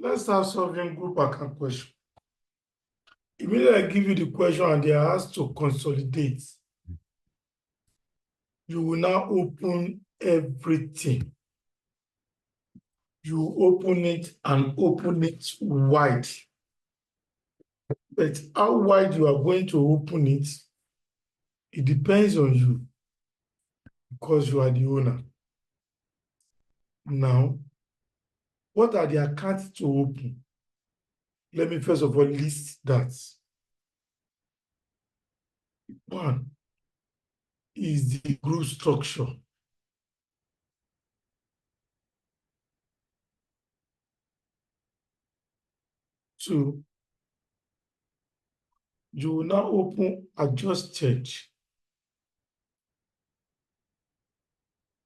Let's start solving group account question. Immediately I give you the question and they are asked to consolidate. You will now open everything. You open it and open it wide. But how wide you are going to open it, it depends on you because you are the owner. Now, what are the accounts to open? Let me first of all list that. One is the group structure. Two, you will now open adjusted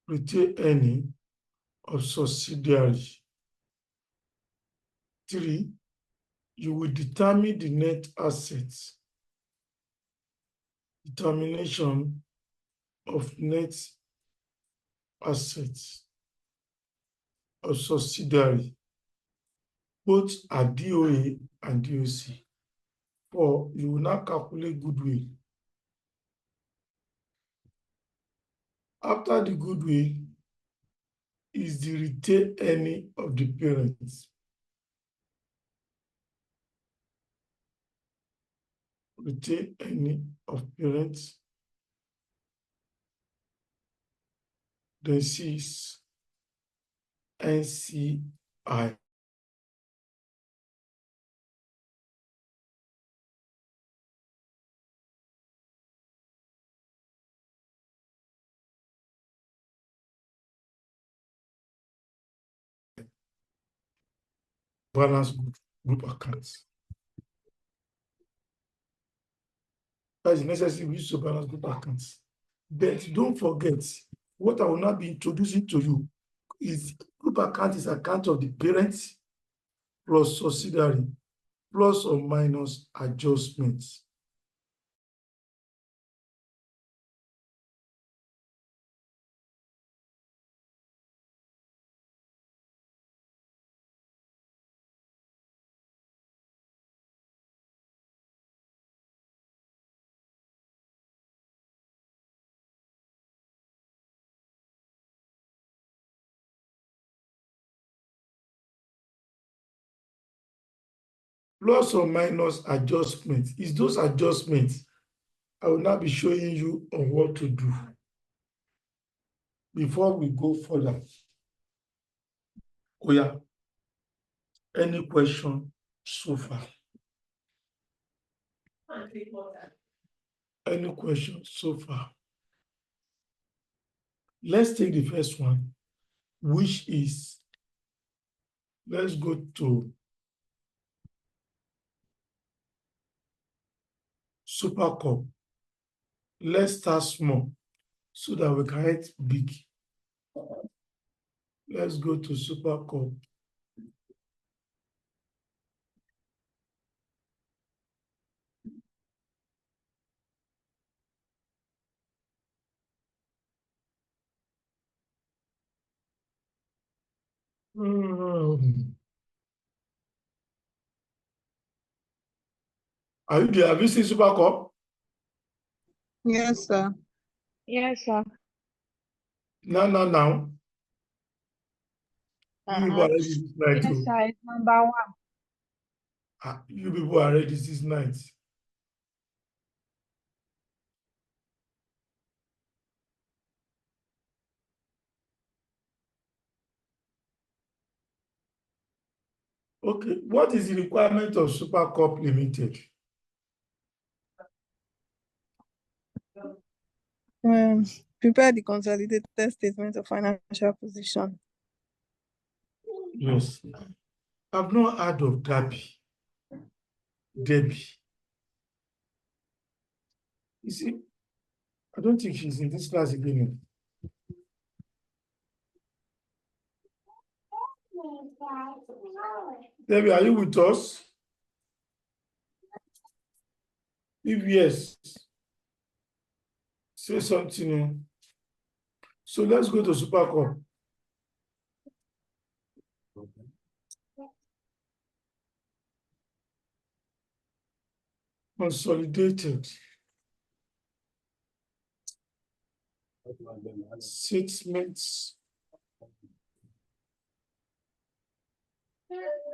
retained earning of subsidiary. 3, you will determine the net assets. Determination of net assets of subsidiary. Both are DOA and DOC. 4, you will now calculate goodwill. After the goodwill is the retained earning of the parents. Retained earning of parents. Then 6, NCI. Balance group accounts. That is necessary we use to balance group accounts. But don't forget, what I will not be introducing to you is group account is account of the parents plus subsidiary plus or minus adjustments. Plus or minus adjustments is those adjustments I will now be showing you on what to do. Before we go further, oh yeah, any question so far? Any questions so far? Let's take the first one, which is, let's go to SuperCorp. Let's start small so that we can hit big. Let's go to SuperCorp. Are you there? Have you seen SuperCorp? Yes, sir. Yes, sir. Now. You people are ready this night. Yes, sir. It's number 1. You people are ready this night. Okay, what is the requirement of SuperCorp Limited? Prepare the consolidated statement of financial position. Yes. I've not heard of Debbie. You see, I don't think she's in this class again. Debbie, are you with us? If yes, say something. So let's go to SuperCorp. consolidated statements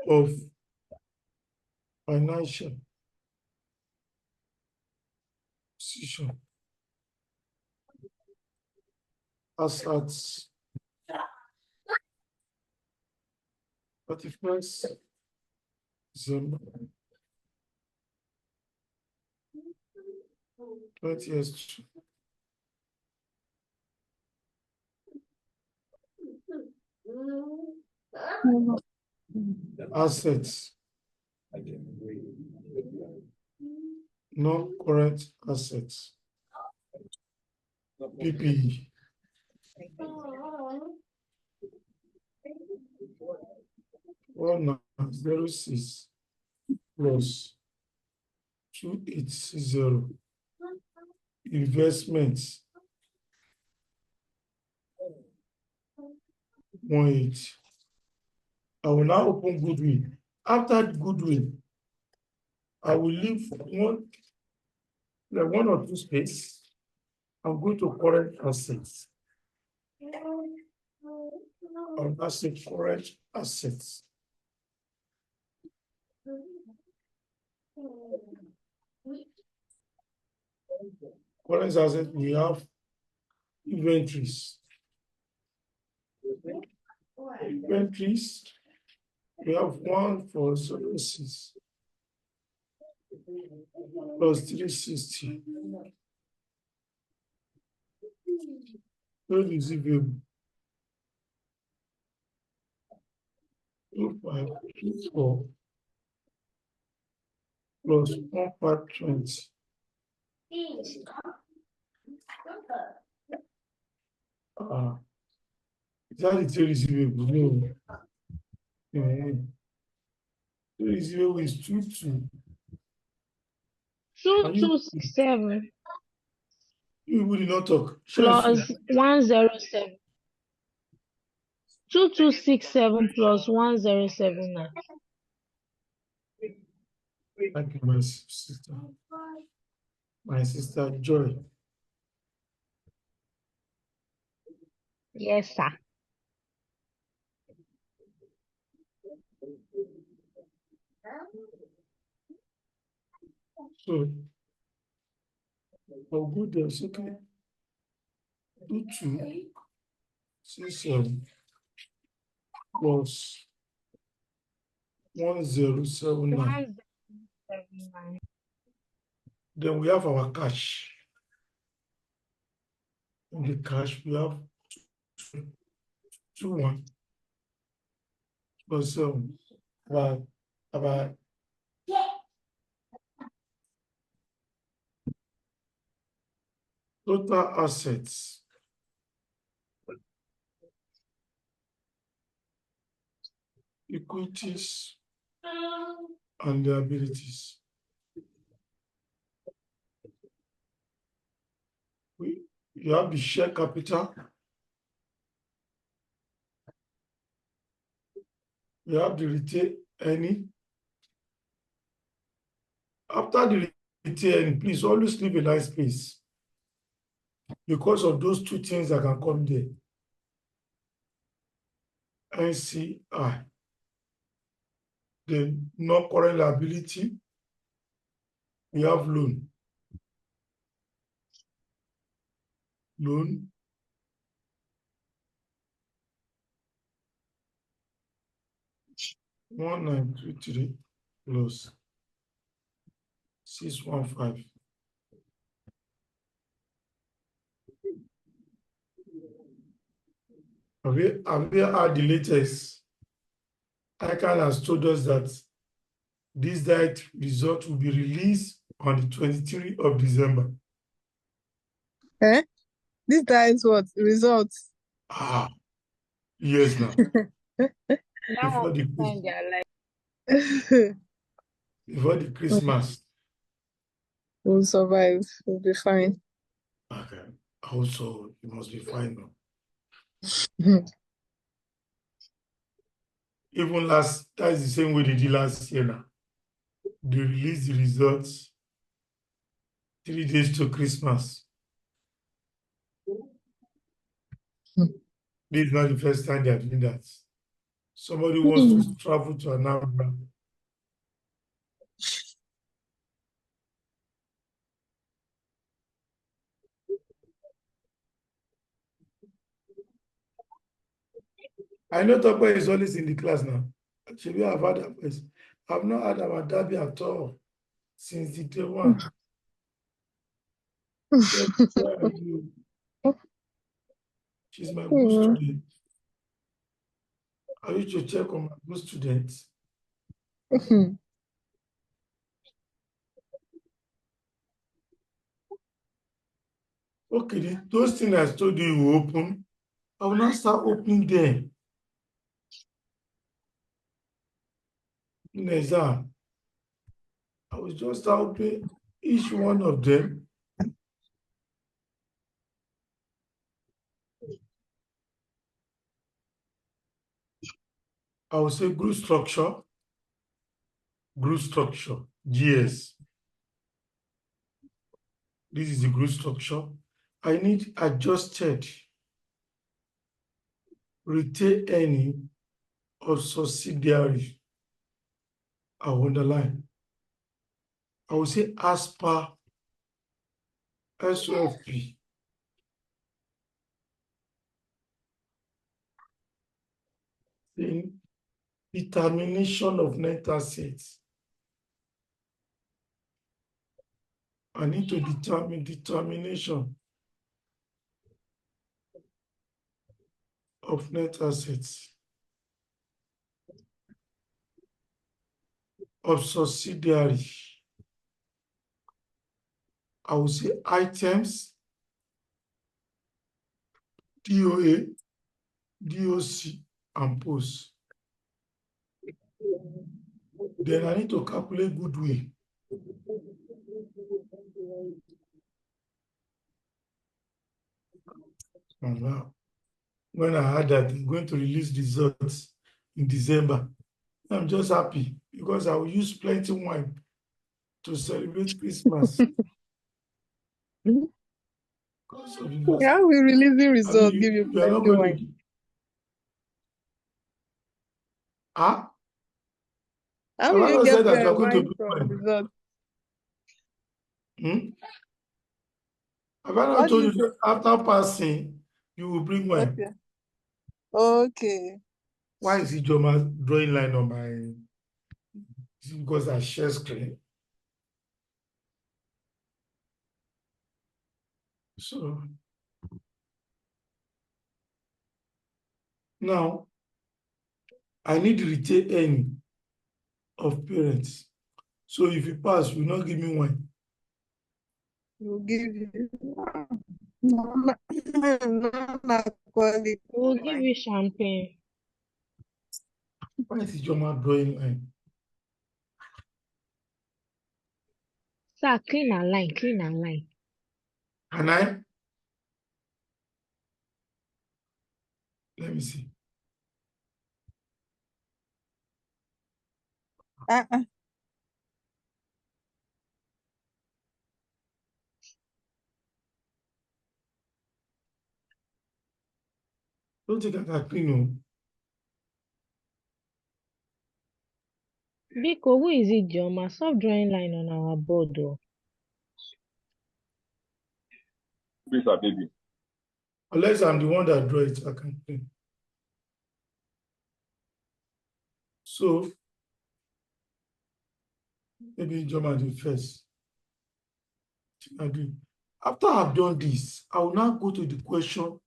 of financial position as at 31st December 2022. Assets, non-current assets, PPE. 1906 plus 2860 investments 18. I will now open goodwill. After goodwill, I will leave one or two space. I'm going to current assets. That's the current assets. Current assets, we have inventories. Inventories, we have 1406 plus 360. Trade receivable 2524 plus 1520. Is that the trade receivable? No. Trade receivable is 22. 2267 You will not talk. plus 107. 2267 plus 1079. Thank you, my sister. My sister Joy. Yes, sir. So I'll go there. It's okay. 2267 plus 1079. 1079. Then we have our cash. In the cash, we have 21 plus 7. About total assets. Equities and liabilities. You have the share capital. You have the retained earning. After the retained earning, please always leave a nice space because of those two things that can come there. NCI. The non-current liability. We have loan. Loan. One 1923 plus 615. Have you had the latest? ICANN has told us that this diet result will be released on the 23rd of December. Eh? This guy is what? Results. Yes, now. Now Before the find their life. before the Christmas. We'll survive. We'll be fine. Okay. Also, you must be fine now. Even that is the same way they did last year now. They release the results 3 days to Christmas. This is not the first time they are doing that. Somebody wants to travel to Anambra. I know Tope is always in the class now. Actually, I've had that voice. I've not had about Dabi at all since the day one. Where are you? She's my good student. I used to check on my good students. Okay, those things I told you will open, I will not start opening them. In exam, I will just start opening each one of them. I will say group structure, GS. This is the group structure. I need adjusted retain earning of subsidiary. I will underline. I will say as per SOFP. In determination of net assets. I need to determine determination of net assets of subsidiary. I will say items, DOA, DOC, and post. Then I need to calculate goodwill. And now, when I heard that I'm going to release results in December, I'm just happy because I will use plenty wine to celebrate Christmas. How we releasing I results mean, give you you are not plenty going wine? to. Ah, How have will I you not get said that you are going to wine bring from wine? results? Hmm? Have I not What do told you you say? that after passing, you will bring wine? Okay. Okay. Why is Ijoma drawing line on my? Is it because I share screen? So now I need retain earning of parents. So if you pass, you will not give me wine. We'll give you non-alcoholic We'll give wine. you champagne. Why is Ijoma drawing line? Sir, clean and line, clean and line. And I, let me see. Uh-uh. Don't think I can clean you. Biko, who is it, Joma? Stop drawing line on our board, though. Please, baby. Unless I'm the one that draw it, I can clean. So maybe Ijoma do first. I do. After I've done this, I will now go to the question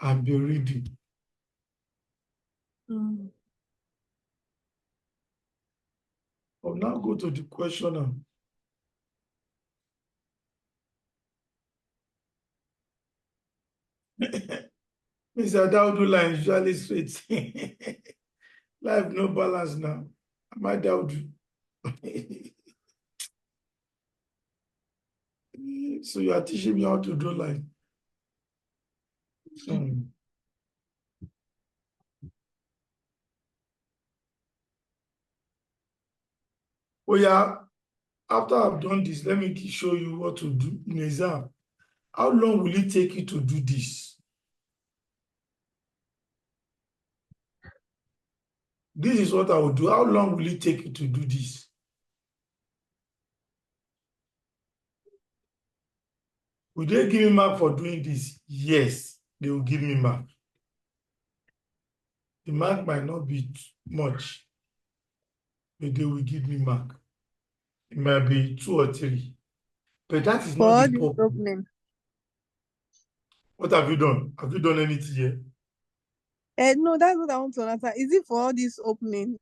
and be reading. I'll now go to the question and Mr. Daudu line usually straight. Life no balance now. Am I Daudu? So you are teaching me how to draw line. Oh yeah, After I've done this, let me show you what to do in exam. How long will it take you to do this? This is what I will do. How long will it take you to do this? Will they give me mark for doing this? Yes, they will give me mark. The mark might not be much, but they will give me mark. It might be 2 or 3. But that is For not all the this problem. opening. What have you done? Have you done anything yet? No, that's what I want to understand. Is it for all this opening?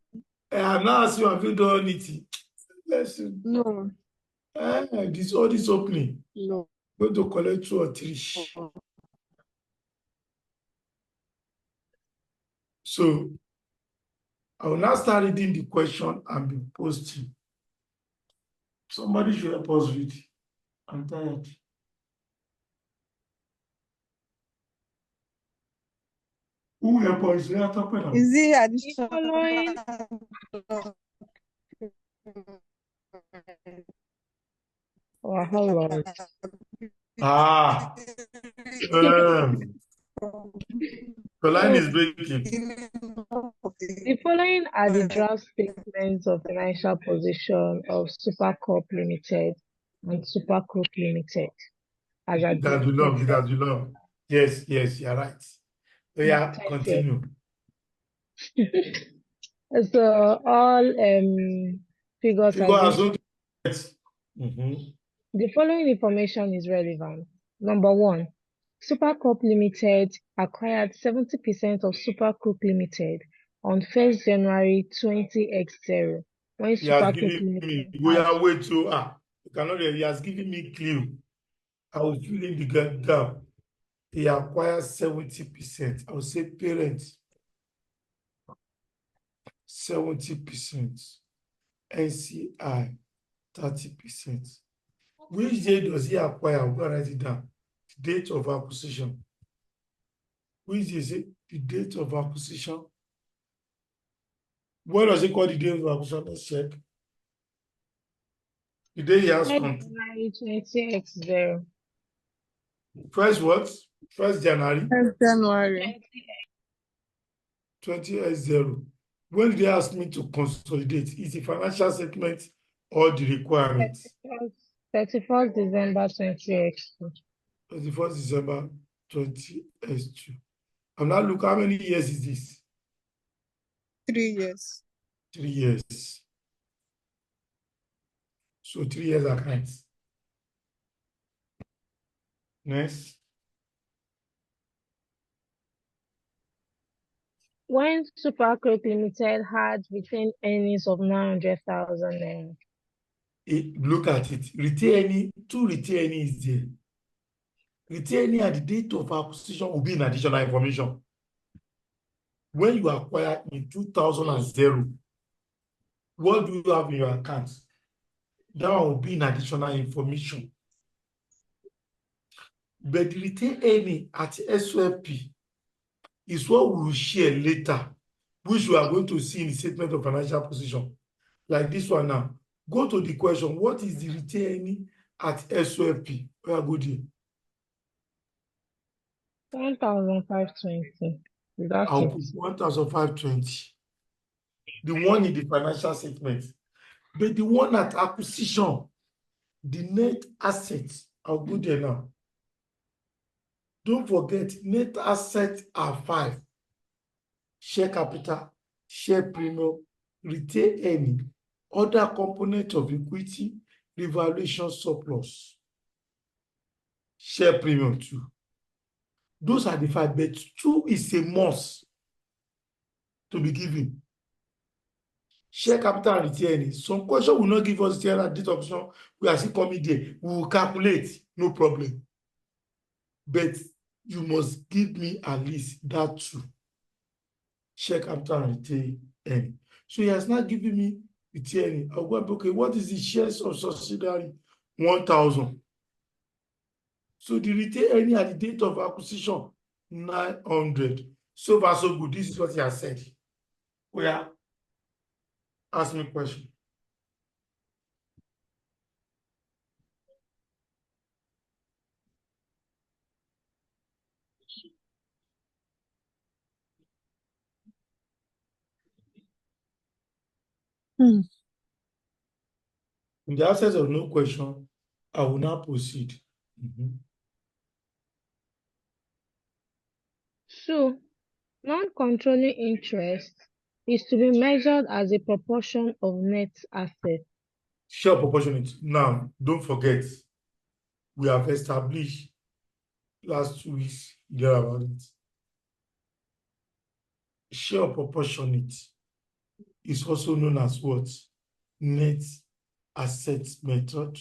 I'm not asking you, have you done anything? Let's No, all this opening. no. Going to collect 2 or 3. So I will now start reading the question and be posting. Somebody should help us read. I'm tired. Who will help us? Is it The additional? following hold on. The line So is breaking. the following are the draft statements of financial position of Super Corp Limited and Super Group Limited as at It has been long. It has been long. Yes, you're right. So yeah, Thank you. continue. So all figures Figure have has been. not. The following information is relevant. Number one, Super Corp Limited acquired 70% of Super Group Limited on 1st January 20x0 when He has Super Group given me. Limited We had are way too. You cannot. He has given me clue. I will fill in the gap. He acquires 70%. I will say parents 70%. NCI 30%. Which day does he acquire? I'm going to write it down. The date of acquisition. Which day is it? The date of acquisition. What does he call the date of acquisition? Let's check. The day he has 1st January 20x0. First what? 1st January 1st January. 20x0. When they ask me to consolidate, is the financial statement or the requirement? 31st December 20x2. 31st December 20x2. I'm now look how many years is this? 3 years. 3 years. So 3 years accounts. Next. When Super Group Limited had retained earnings of 900,000 naira. Look at it. Retaining, 2 retaining is there. Retaining at the date of acquisition will be in additional information. When you acquire in 2000, what do you have in your account? That will be in additional information. But the retained earning at SOFP is what we will share later, which we are going to see in the statement of financial position. Like this one now. Go to the question, what is the retained earning at SOFP? We are good here. 1,520. That's I'll it. put 1,520. The one in the financial statement. But the one at acquisition, the net assets, I'll go there now. Don't forget, net assets are 5. Share capital, share premium, retained earning, other component of equity, revaluation surplus, share premium too. Those are the 5, but 2 is a must to be given. Share capital and retained earnings. Some question will not give us the date option. We are still coming there. We will calculate, no problem. But you must give me at least that 2. Share capital and retained earnings. So he has not given me retained earnings. I'll go, okay, what is the shares of subsidiary? 1,000. So the retained earnings at the date of acquisition, 900. So far, so good. This is what he has said. Oh, yeah. Ask me a question. Hmm. In the absence of no question, I will now proceed. Mhm. So, non-controlling interest is to be measured as a proportion of net assets. Share proportionate. Now, don't forget, we have established last 2 weeks there about it. Share proportionate is also known as what? Net asset method.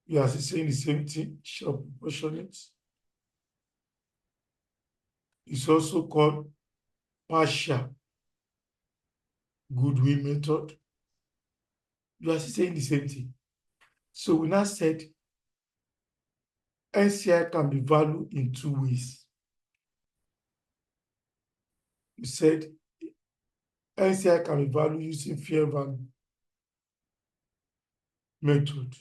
We are saying the same thing. Share proportionate. It's also called partial goodwill method. You are saying the same thing. So we now said NCI can be valued in 2 ways. We said NCI can be valued using fair value method.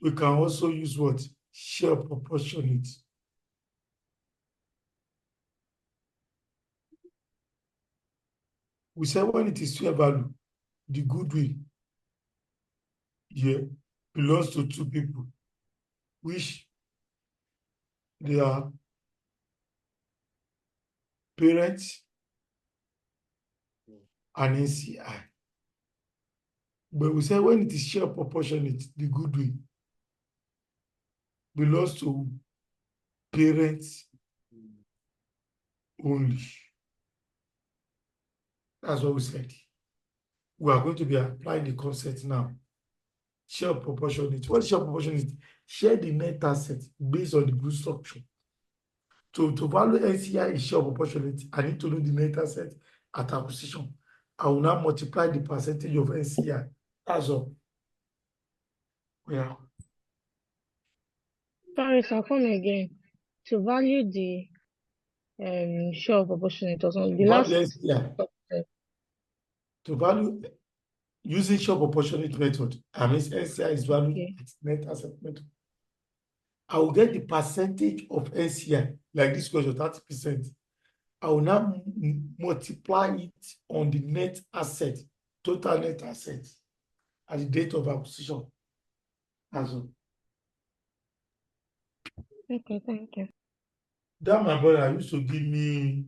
We can also use what? Share proportionate. We said when it is fair value, the goodwill here belongs to 2 people, which they are parents and NCI. But we said when it is share proportionate, the goodwill belongs to parents only. That's what we said. We are going to be applying the concept now. Share proportionate. What is share proportionate? Share the net asset based on the group structure. To value NCI is share proportionate, I need to know the net asset at acquisition. I will now multiply the percentage of NCI. That's all. Yeah. Sorry, sir, come again. To value the share of proportionate or something. The Value last NCI. To value using share proportionate method, I mean NCI is valued Okay. at net asset method. I will get the percentage of NCI, like this question, 30%. I will now multiply it on the net asset, total net asset, at the date of acquisition. That's all. Okay, thank you. That my brother used to give me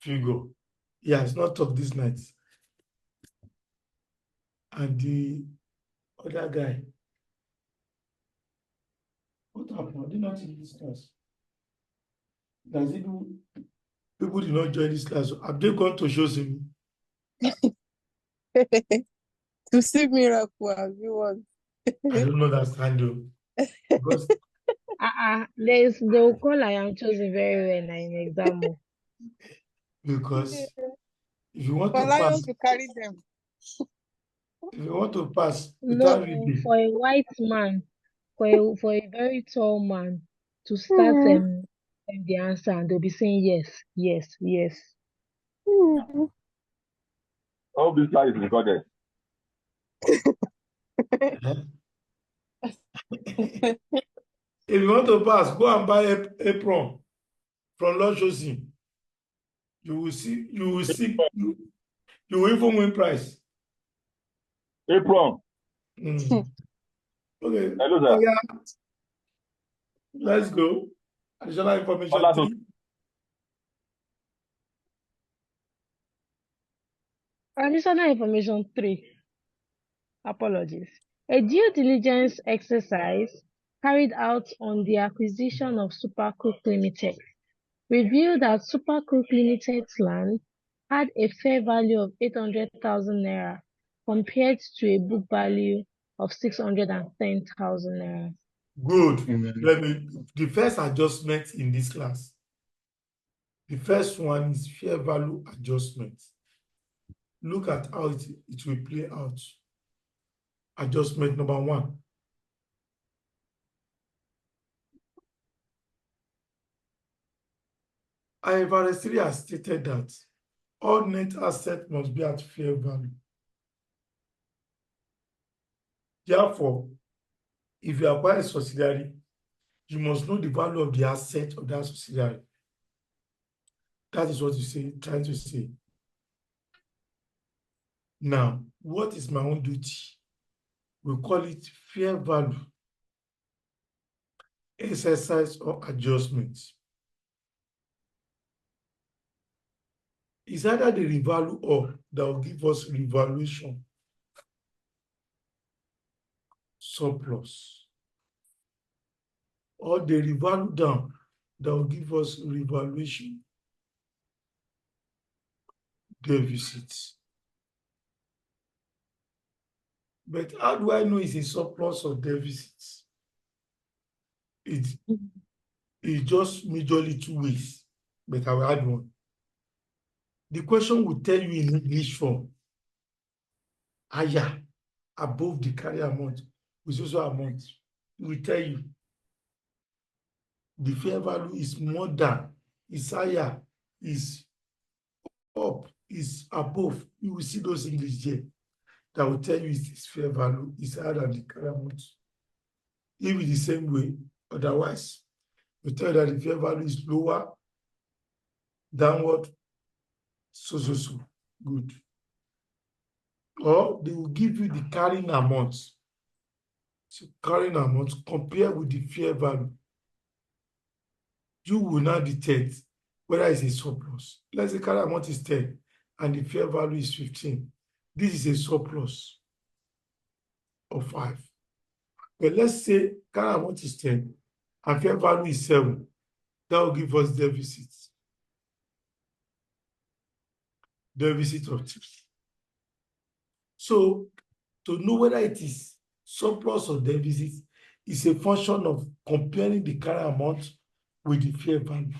figure. He has not talked this night. And the other guy, what happened? I did not in this class. Does it do? People did not join this class. Have they gone to show me? To see miracle as you want. I don't understand though. Because They will call I am chosen very well na in exam. because if you want For to lions pass, to carry them. if you want to pass without No, reading, for a white man, for a very tall man to start Hmm. the answer and they'll be saying yes, yes, yes. Hmm. All this slide is recorded. if you want to pass, go and buy apron from Lord Josie. You will see, you will even win prize. Apron. Okay. Hello, Oh, sir. yeah. Let's go. Additional information Hola, 3. Additional information 3. Apologies. A due diligence exercise carried out on the acquisition of Supercook Limited revealed that Supercook Limited's land had a fair value of 800,000 naira compared to a book value of 610,000 naira. Good. The first adjustment in this class. The first one is fair value adjustment. Look at how it will play out. Adjustment number 1. IFRS 3 has stated that all net assets must be at fair value. Therefore, if you acquire a subsidiary, you must know the value of the asset of that subsidiary. That is what you say, trying to say. Now, what is my own duty? We call it fair value exercise or adjustment. It's either the revalue or that will give us revaluation surplus, or the revalue down that will give us revaluation deficit. But how do I know it's a surplus or deficit? It's just majorly two ways, but I will add one. The question will tell you in English form, higher, above the carry amount, which is also amount. It will tell you the fair value is more than, is higher, is up, is above. You will see those English there that will tell you its fair value is higher than the carry amount. If it's the same way, otherwise, we tell you that the fair value is lower, downward, so. Good. Or they will give you the carrying amount. So carrying amount compared with the fair value. You will now detect whether it's a surplus. Let's say carrying amount is 10 and the fair value is 15. This is a surplus of 5. But let's say carrying amount is 10 and fair value is 7. That will give us deficit. Deficit of 2. So to know whether it is surplus or deficit is a function of comparing the carrying amount with the fair value.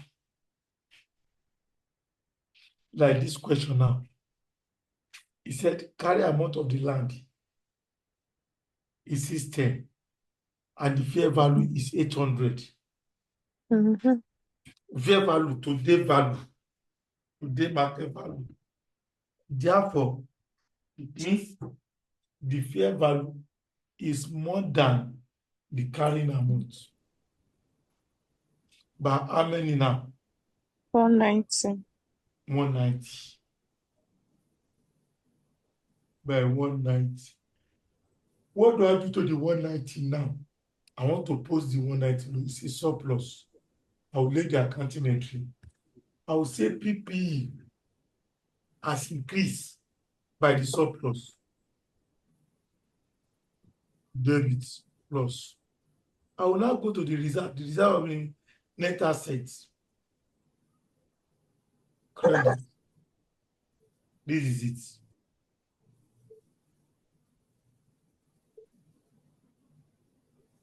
Like this question now. He said carry amount of the land is 10 and the fair value is 800. Fair value, today market value. Therefore, it means the fair value is more than the carrying amount. By how many now? 190. 190. By 190. What do I do to the 190 now? I want to post the 190. It's a surplus. I will lay the accounting entry. I will say PPE has increased by the surplus. Debit plus. I will now go to the reserve. The reserve of net assets. Credit. This is it.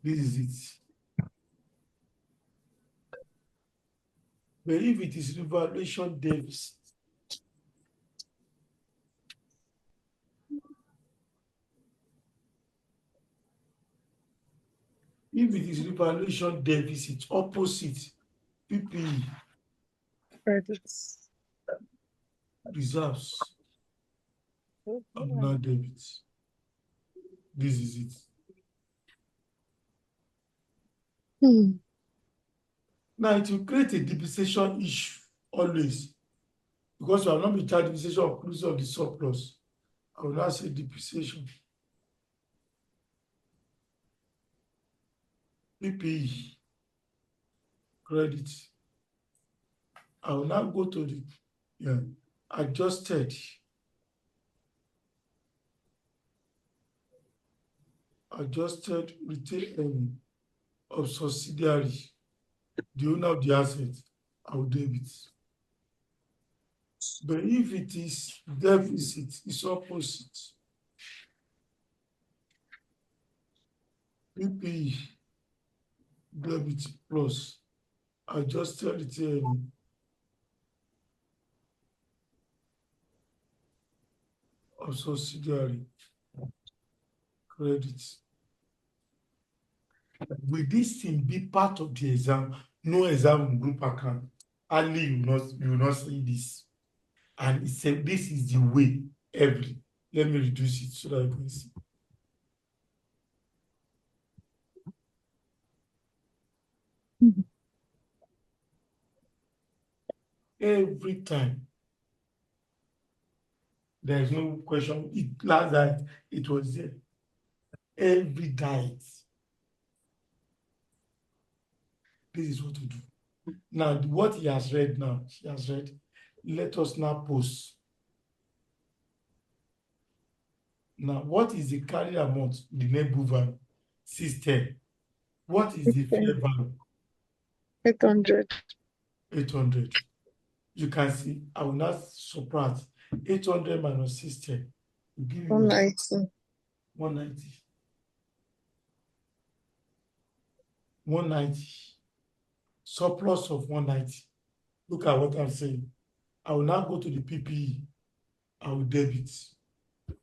This is it. But if it is revaluation deficit, if it is revaluation deficit, opposite PPE, Credits. reserves, and now debits. This is it. Now it will create a depreciation issue always, because you have not been charged depreciation of inclusive of the surplus. I will now say depreciation. PPE, credit. I will now go to the adjusted. Adjusted retained earning of subsidiary, the owner of the asset, I will debit. But if it is deficit, it's opposite. PPE, debit plus adjusted retained earning of subsidiary, credit. Will this thing be part of the exam? No exam group account. Only you will not see this. And it said this is the way every. Let me reduce it so that you can see. Every time There is no question. Last night, it was there. Every diet. This is what to do. Now, what he has read now, she has read. Let us now post. Now, what is the carry amount, the neighbor value? System. What is the fair value? 800. 800. You can see, I will not subtract 800 minus 60. Will give you 190. 190. 190. Surplus of 190. Look at what I'm saying. I will now go to the PPE. I will debit.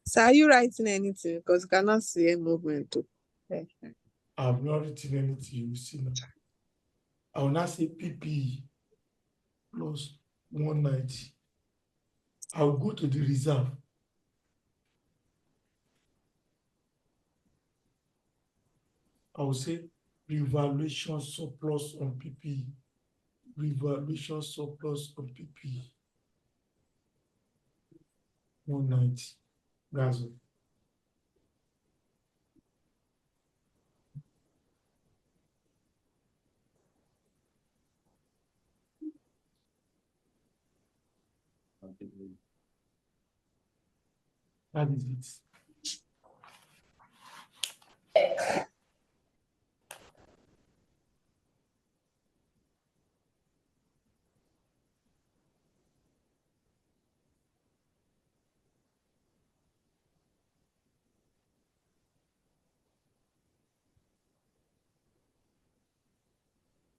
So are you writing anything? Because you cannot see a movement too. I have not written anything. You will see now. I will now say PPE plus 190. I will go to the reserve. I will say revaluation surplus on PPE. Revaluation surplus on PPE. 190. That's all. That is it.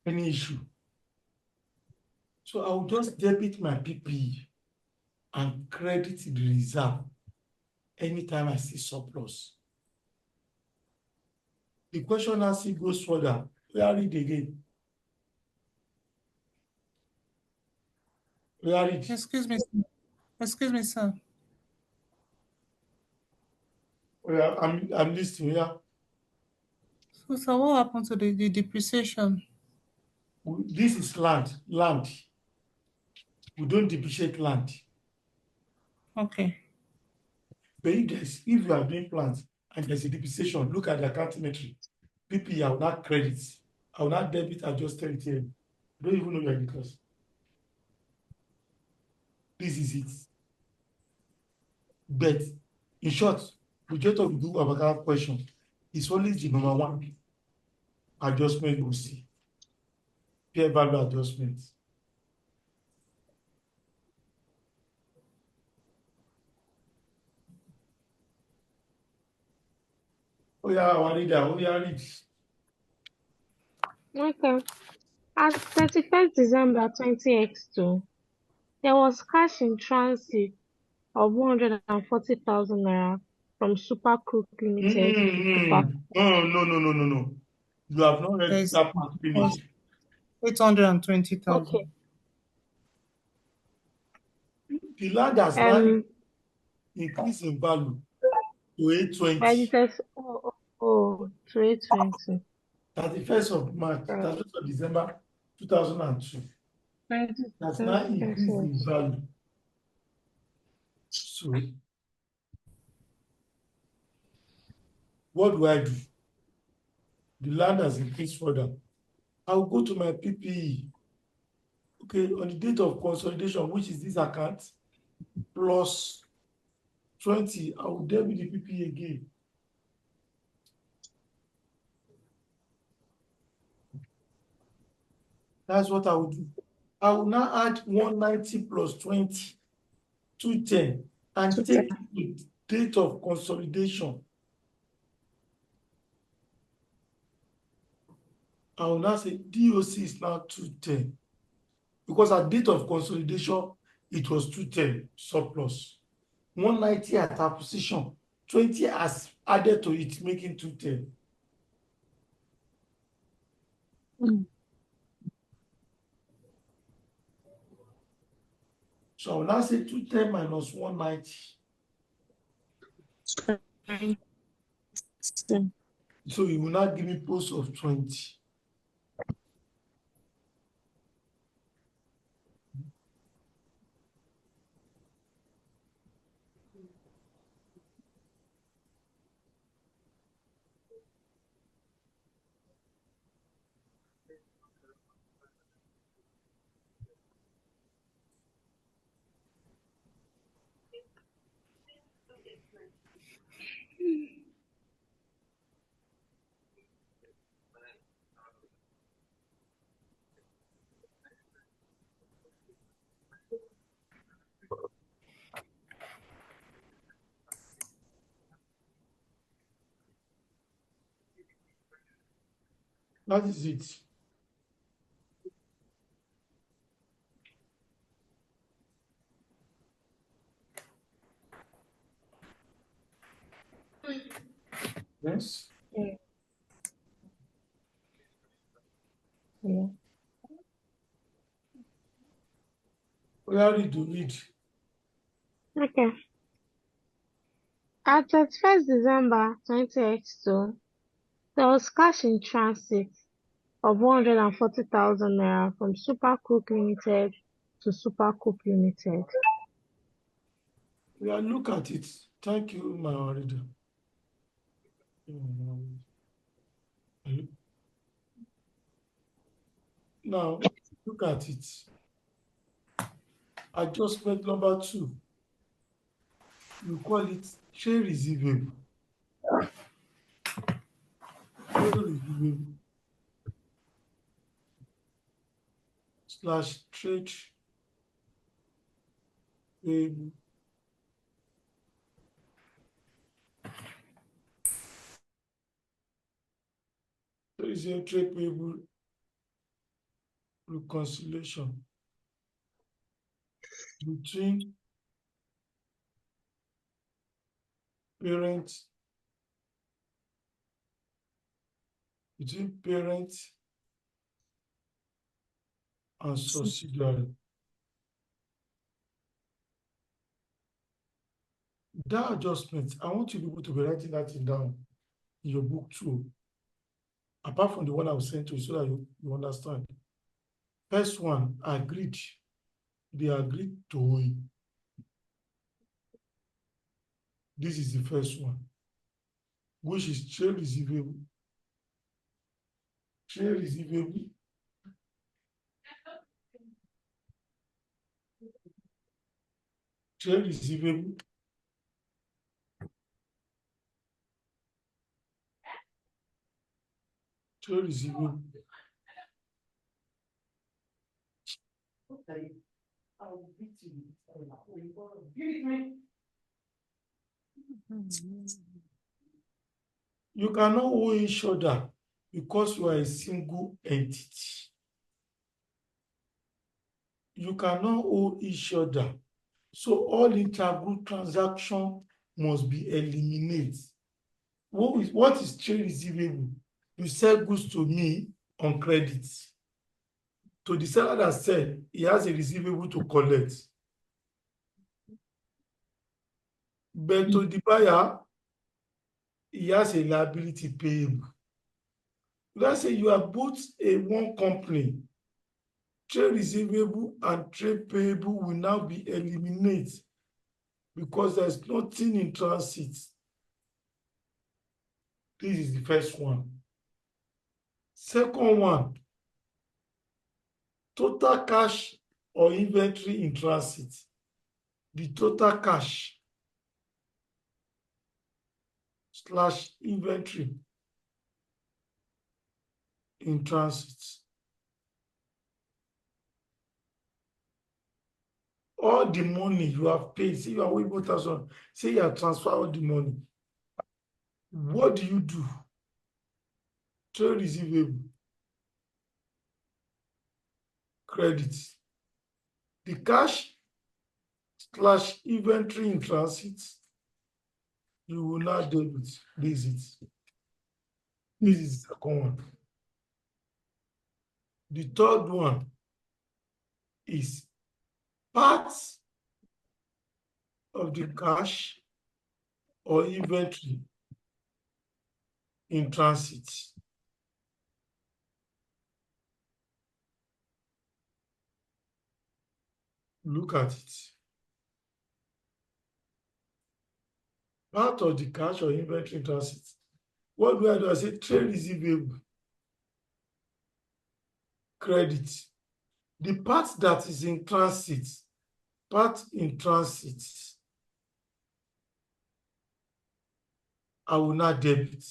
Any issue? So I will just debit my PPE and credit the reserve anytime I see surplus. The question as it goes further, we are read again. We are read. Excuse me, sir. Excuse me, sir. I'm listening. Yeah. So, sir, what happened to the depreciation? This is land. Land. We don't depreciate land. Okay. But if you are doing plants and there's a depreciation, look at the accounting entry. PPE, I will not credit. I will not debit adjusted here. Don't even know your because. This is it. But in short, we just have to do our question. It's always the number one adjustment we see. Fair value adjustment. Oh yeah, I read that. Oh yeah, read. Okay. At 31st December 20x2, there was cash in transit of 140,000 naira from Super Cook Limited to Super. No. You have not read There's that part finished. 820,000. Okay. The land has now increased in value to 820. To 820. 31st of March, 31st of December 2002. That's now increased in value. So, what do I do? The land has increased further. I'll go to my PPE. Okay, on the date of consolidation, which is this account, plus 20, I will debit the PPE again. That's what I will do. I will now add 190 plus 20, 210, and take the date of consolidation. I will now say DOC is now 210. Because at date of consolidation, it was 210 surplus. 190 at acquisition, 20 has added to it, making 210. So I will now say 210 minus 190. So you will not give me post of 20. That is it. Yes. Yeah. Where did you read? Okay. At 31st December 2022, there was cash in transit of 140,000 naira from Super Cook Limited to Super Cook Limited. Yeah, look at it. Thank you, my reader. Now, look at it. Adjustment number 2. You call it trade receivable. Trade receivable / trade payable. There is a trade payable reconciliation between parent and subsidiary. That adjustment, I want you people to be writing that thing down in your book too, apart from the one I will send to you so that you understand. First one, agreed. They agreed to it. This is the first one, which is trade receivable. Trade receivable. Trade receivable. Trade receivable. Okay. I'll beat you. You cannot owe each other because you are a single entity. You cannot owe each other. So all intergroup transactions must be eliminated. What is trade receivable? You sell goods to me on credit. To the seller that said he has a receivable to collect. But to the buyer, he has a liability payable. Let's say you are both a one company. Trade receivable and trade payable will now be eliminated because there's nothing in transit. This is the first one. Second one, total cash or inventory in transit. The total cash / inventory in transit. All the money you have paid, say you are owing 1,000, say you have transferred all the money. What do? Trade receivable, credit. The cash / inventory in transit, you will now debit. This is the second one. The third one is parts of the cash or inventory in transit. Look at it. Part of the cash or inventory in transit. What do? I say trade receivable, credit. The part that is in transit, part in transit. I will not debit.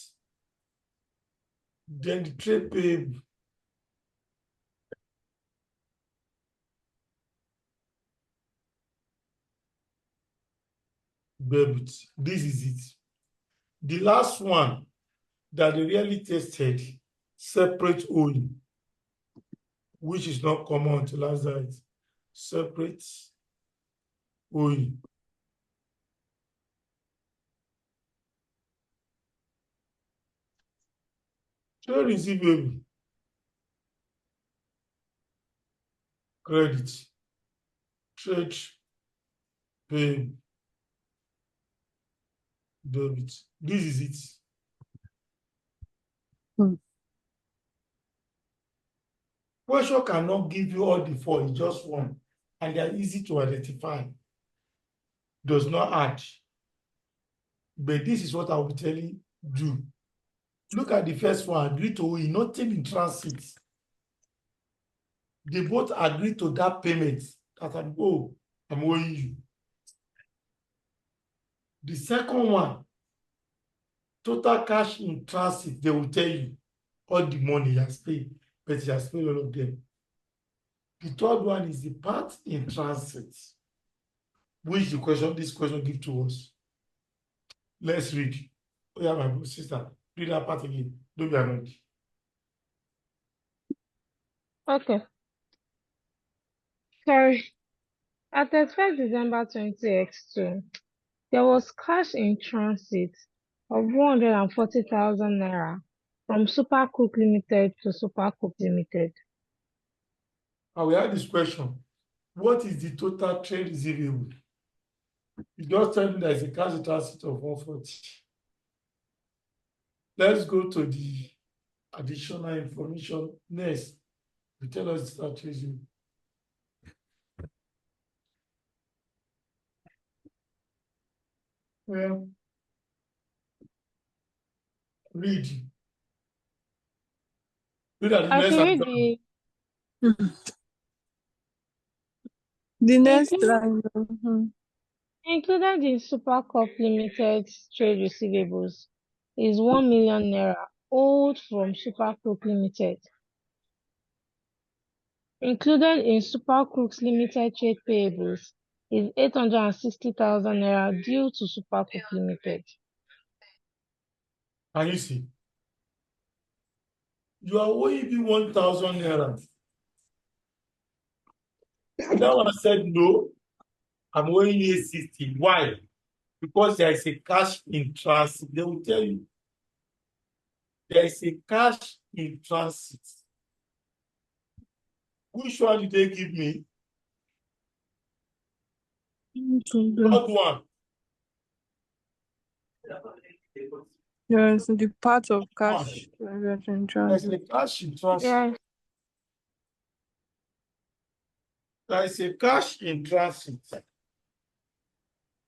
Then the trade payable. Debit. This is it. The last one that they really tested, separate owing, which is not common until last night. Separate owing. Trade receivable. Credit. Trade payable. Debit. This is it. Question cannot give you all the four, it's just one. And they are easy to identify. Does not add. But this is what I will be telling you. Look at the first one, agree to owe, nothing in transit. They both agree to that payment that I'm owing you. The second one, total cash in transit, they will tell you all the money you have paid, but you have paid all of them. The third one is the part in transit, which this question gives to us. Let's read. Oh yeah, my sister, read that part again. Don't be annoyed. Okay. Sorry. At 31st December 20x2, there was cash in transit of 140,000 naira from Super Cook Limited to Super Cook Limited. I will add this question. What is the total trade receivable? You just tell me there is a cash in transit of 140. Let's go to the additional information next. You tell us the total trade receivable. Well, read. Read at the I next should read example. The next Included, line. included in Super Cup Limited trade receivables is 1 million naira owed from Super Cook Limited. Included in Super Cooks Limited trade payables is 860,000 naira due to Super Cook Limited. Can you see? You are owing me 1,000 naira. That one said no. I'm owing you 60. Why? Because there is a cash in transit. They will tell you there is a cash in transit. Which one did they give me? Third one. Yes, the part of cash in There's transit. a cash in transit. Yes. There is a cash in transit.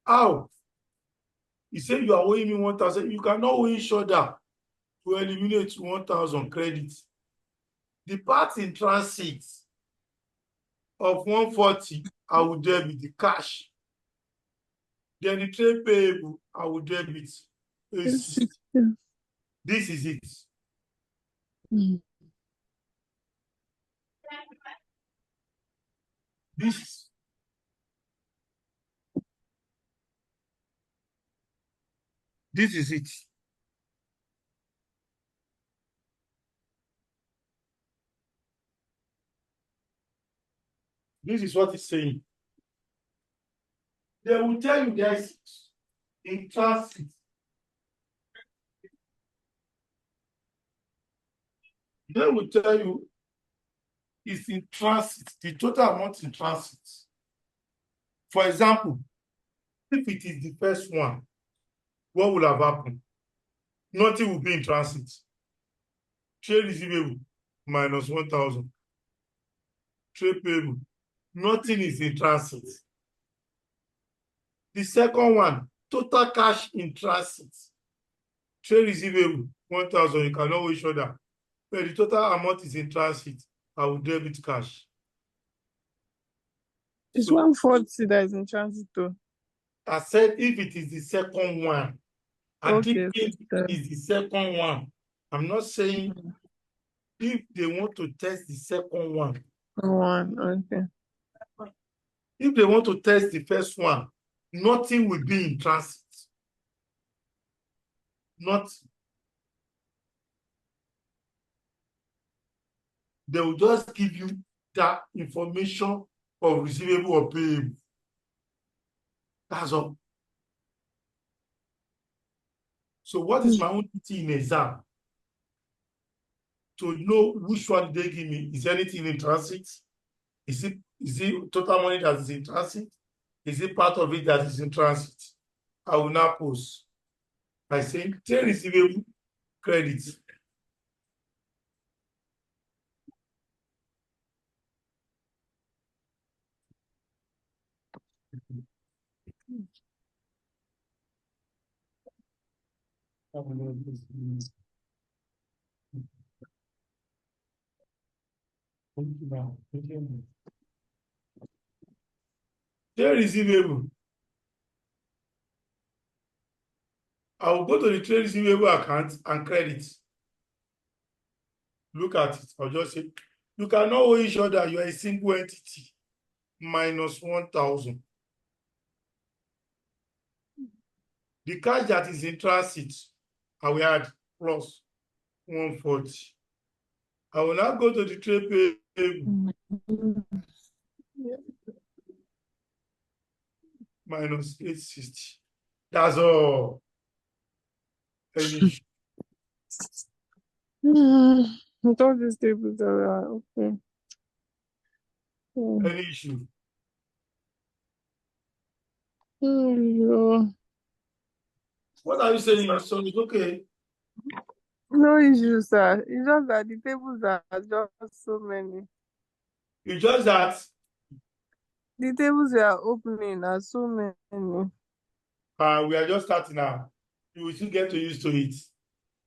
How? You say you are owing me 1,000. You cannot owe each other to eliminate 1,000 credits. The part in transit of 140, I will debit the cash. Then the trade payable, I will debit. This is it. This is it. This is what it's saying. They will tell you guys in transit. They will tell you it's in transit, the total amount in transit. For example, if it is the first one, what will have happened? Nothing will be in transit. Trade receivable minus 1,000. Trade payable, nothing is in transit. The second one, total cash in transit. Trade receivable 1,000, you cannot owe each other. But the total amount is in transit, I will debit cash. It's So 140 that is in transit though. I said if it is the second one, Okay, Addictive sister. is the second one. I'm not saying if they want to test the second one. One. Okay. If they want to test the first one, nothing will be in transit. Not. They will just give you that information of receivable or payable. That's all. So what is my own duty in exam? To know which one they give me. Is anything in transit? Is it total money that is in transit? Is it part of it that is in transit? I will now pose by saying trade receivable credit. Trade receivable. I will go to the trade receivable account and credit. Look at it. I'll just say, you cannot owe each other. You are a single entity. Minus 1,000. The cash that is in transit, I will add plus 140. I will now go to the trade payable. Minus 860. That's all. Any issue? With all these tables are okay. Any issue? No, What are you saying, your son? It's okay. no issue, sir. It's just that the tables are just so many. It's just that The tables we are opening are so many. we are just starting now. You will still get used to it.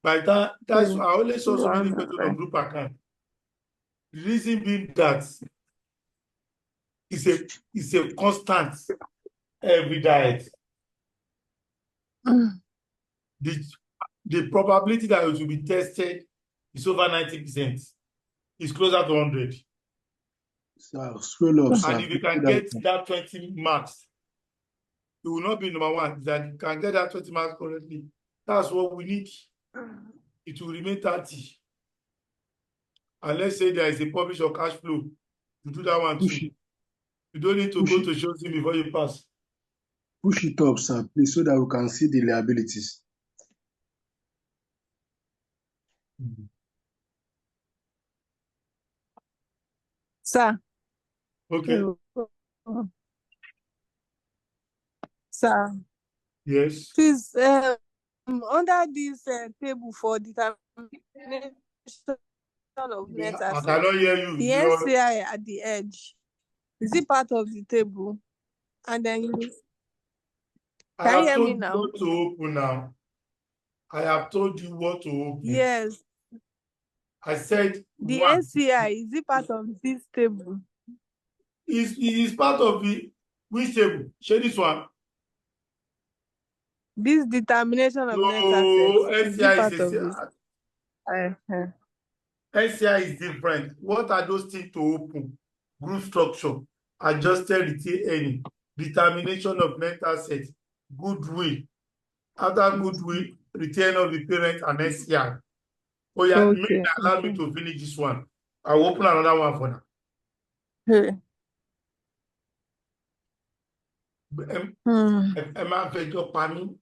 By that, that's I only saw so many questions on group account. The reason being that it's a constant every diet. The probability that it will be tested is over 90%. It's closer to 100. So scroll up, sir. And if you can get that 20 marks, you will not be number one. That you can get that 20 marks correctly. That's what we need. It will remain 30. And let's say there is a publish or cash flow. You do that one too. You don't need to go to Shotin before you pass. Push it up, sir, please, so that we can see the liabilities. Sir. Okay. Sir. Yes. Please, under this table for determination of net I assets, cannot hear you. the NCI at the edge, is it part of the table? And then you can you hear me now? What to open now. I have told you what to open. Yes. I said the one. NCI, is it part of this table? It is part of the which table? Share this one. This determination of net assets. Is it part of this? NCI is different. What are those things to open? Group structure, adjusted retained earning, determination of net assets, goodwill. After goodwill, return of the parent and NCI. Oh yeah, okay. Allow me to finish this one. I will open another one for now. Hey. Emma fẹjọ́ pa mí.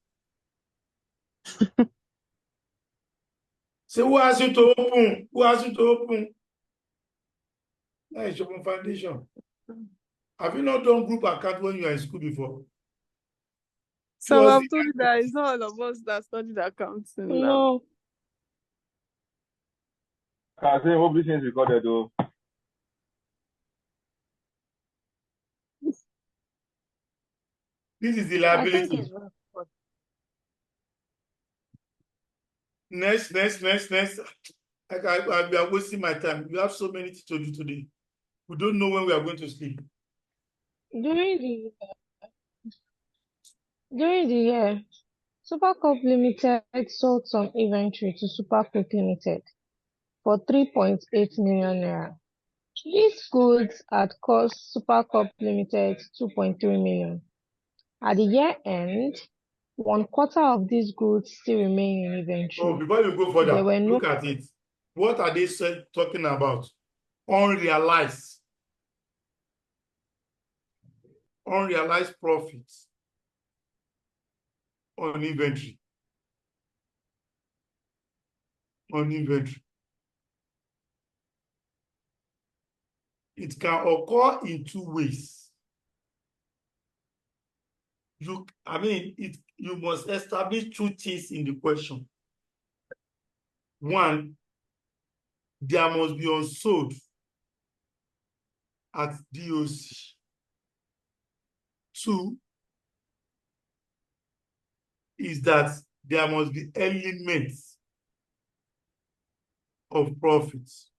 Say who asked you to open? Who asked you to open? Nice open foundation. Have you not done group account when you were in school before? So I've told you that it's not all of us that studied accounting. No. I say hope this is recorded though. This is the liability. Next. We are wasting my time. We have so many things to do today. We don't know when we are going to sleep. During the year, Supercorp Limited sold some inventory to Supercook Limited for 3.8 million naira. These goods had cost Supercorp Limited 2.3 million. At the year end, 1/4 of these goods still remain in Oh, inventory. before you go There further, were no look at it. What are they talking about? Unrealized profits on inventory. It can occur in two ways. You must establish two things in the question. One, there must be unsold at DOC. Two is that there must be elements of profits.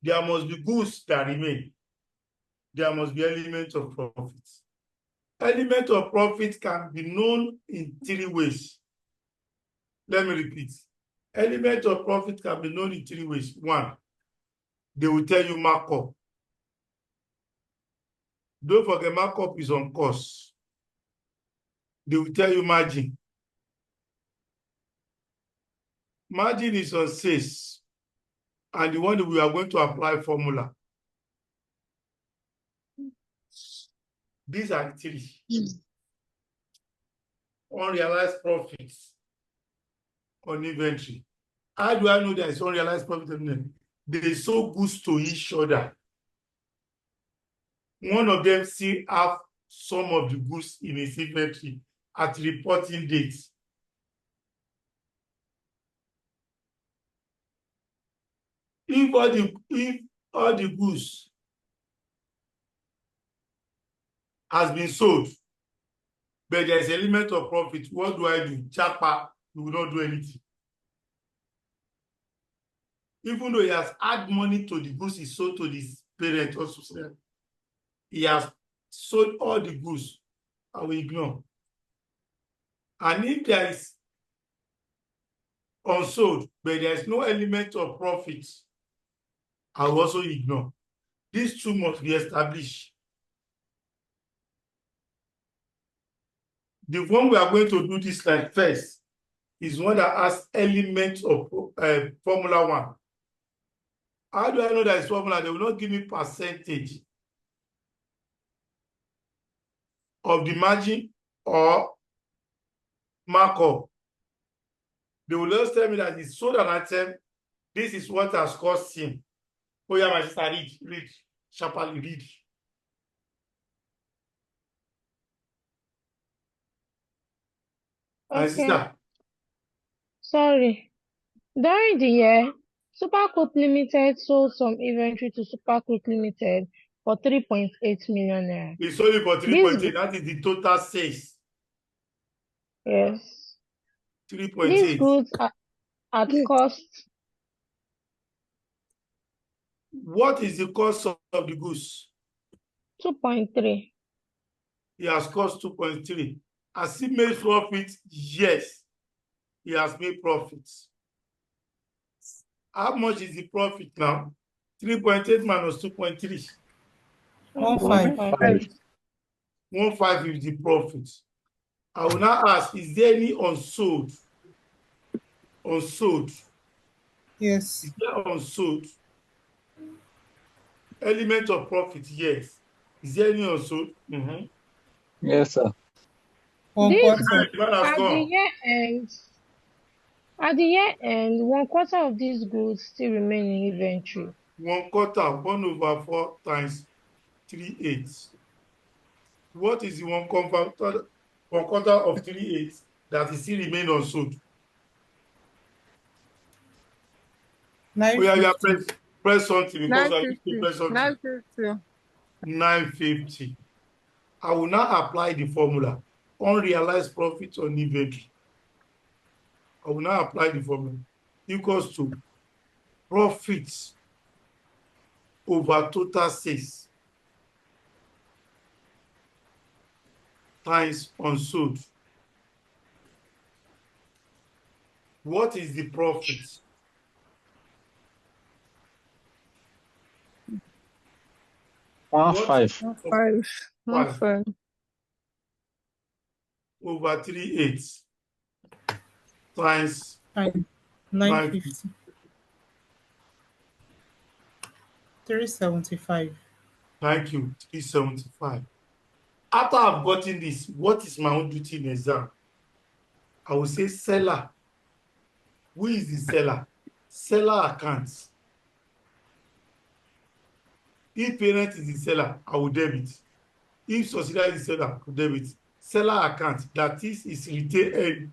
There must be goods that remain. There must be elements of profits. Element of profit can be known in three ways. Let me repeat. Element of profit can be known in three ways. One, they will tell you markup. Don't forget, markup is on cost. They will tell you margin. Margin is on sales, and the one that we are going to apply formula. These are three. Unrealized profits on inventory. How do I know there is unrealized profit on inventory? They sold goods to each other. One of them still have some of the goods in his inventory at reporting date. If all the goods has been sold, but there is an element of profit, what do I do? Chapa, you will not do anything. Even though he has added money to the goods he sold to his parent also, he has sold all the goods, I will ignore. And if there is unsold, but there is no element of profit, I will also ignore. These two must be established. The one we are going to do this like first is one that has elements of Formula 1. How do I know that it's formula? They will not give me percentage of the margin or markup. They will just tell me that it's sold an item. This is what has cost him. Oh yeah, my sister, read, sharply read. My Okay. sister. Sorry. During the year, Supercook Limited sold some inventory to Supercook Limited for 3.8 million naira. We sold it for This 3.8. That is the total sales. yes. 3.8. These goods are at cost. What is the cost of the goods? 2.3. He has cost 2.3. Has he made profit? Yes, he has made profits. How much is the profit now? 3.8 minus 2.3. 1.5. 1.5. 1.5 is the profit. I will now ask, is there any unsold? Unsold. Yes. Is there unsold? Element of profit, yes. Is there any unsold? Yes, sir. 1/4. The man has At the gone. year end, 1/4 of these goods still remain in inventory. 1/4, 1/4 times 3/8. What is the 1/4 of 3/8 that is still remain unsold? Oh yeah, 950. press something because I need to 950. press something. 950. 950. I will now apply the formula. Unrealized profit on inventory. I will now apply the formula. Equals to profits over total sales. times unsold. What is the profit? One What five. 1.5. 5 1.5. over 3/8 times 950. 950? 375. Thank you, 375. After I've gotten this, what is my own duty in exam? I will say seller. Who is the seller? Seller accounts. If parent is the seller, I will debit. If subsidiary is the seller, I will debit. Seller account, that is retained earnings,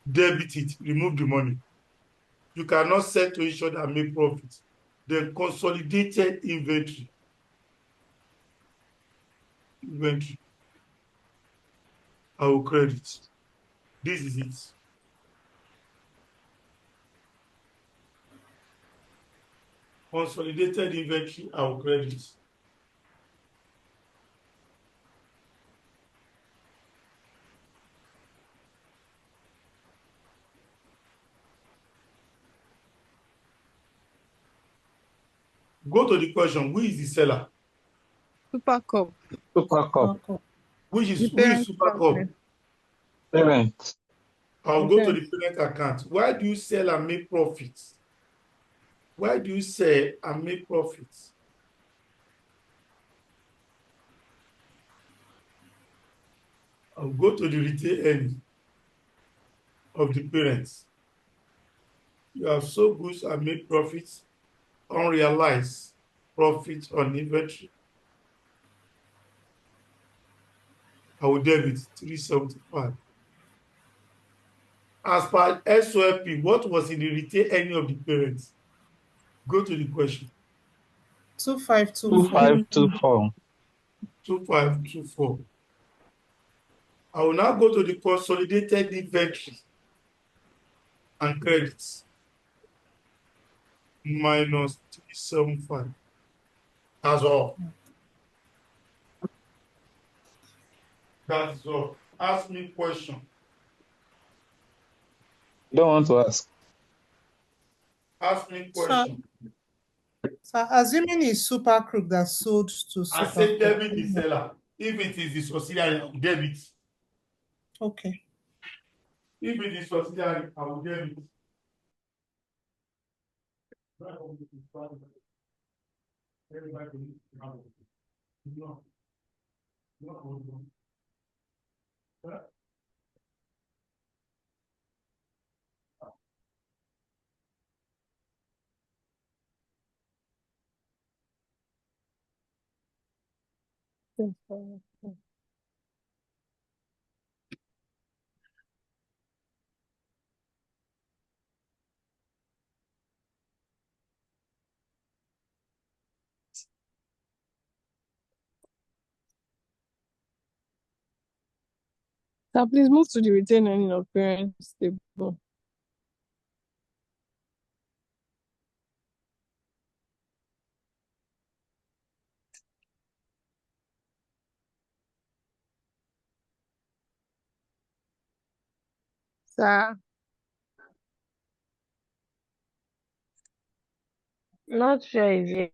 debit it, remove the money. You cannot sell to each other and make profit. Then consolidated inventory. I will credit. This is it. Consolidated inventory, I will credit. Go to the question, who is the seller? Super Cup. Super Cup. Who The is parent Super Cup? company. Parent. I'll go to Okay. the parent account. Why do you sell and make profits? Why do you sell and make profits? I'll go to the retail end of the parents. You have sold goods and made profits, unrealized profits on inventory. I will debit 375. As per SOLP, what was in the retail earning of the parents? Go to the question. 2524. 2524. 2524. I will now go to the consolidated inventory and credits. Minus 375. That's all. That's all. Ask me question. Don't want to ask. Ask me So, question. so assuming it's Super Crook that sold to I Super say Cup. debit the seller. If it is the subsidiary, I will debit. Okay. If it is subsidiary, I will debit. No. No. Now, please move to the retained earning of parents table. Sir, Not sure is it.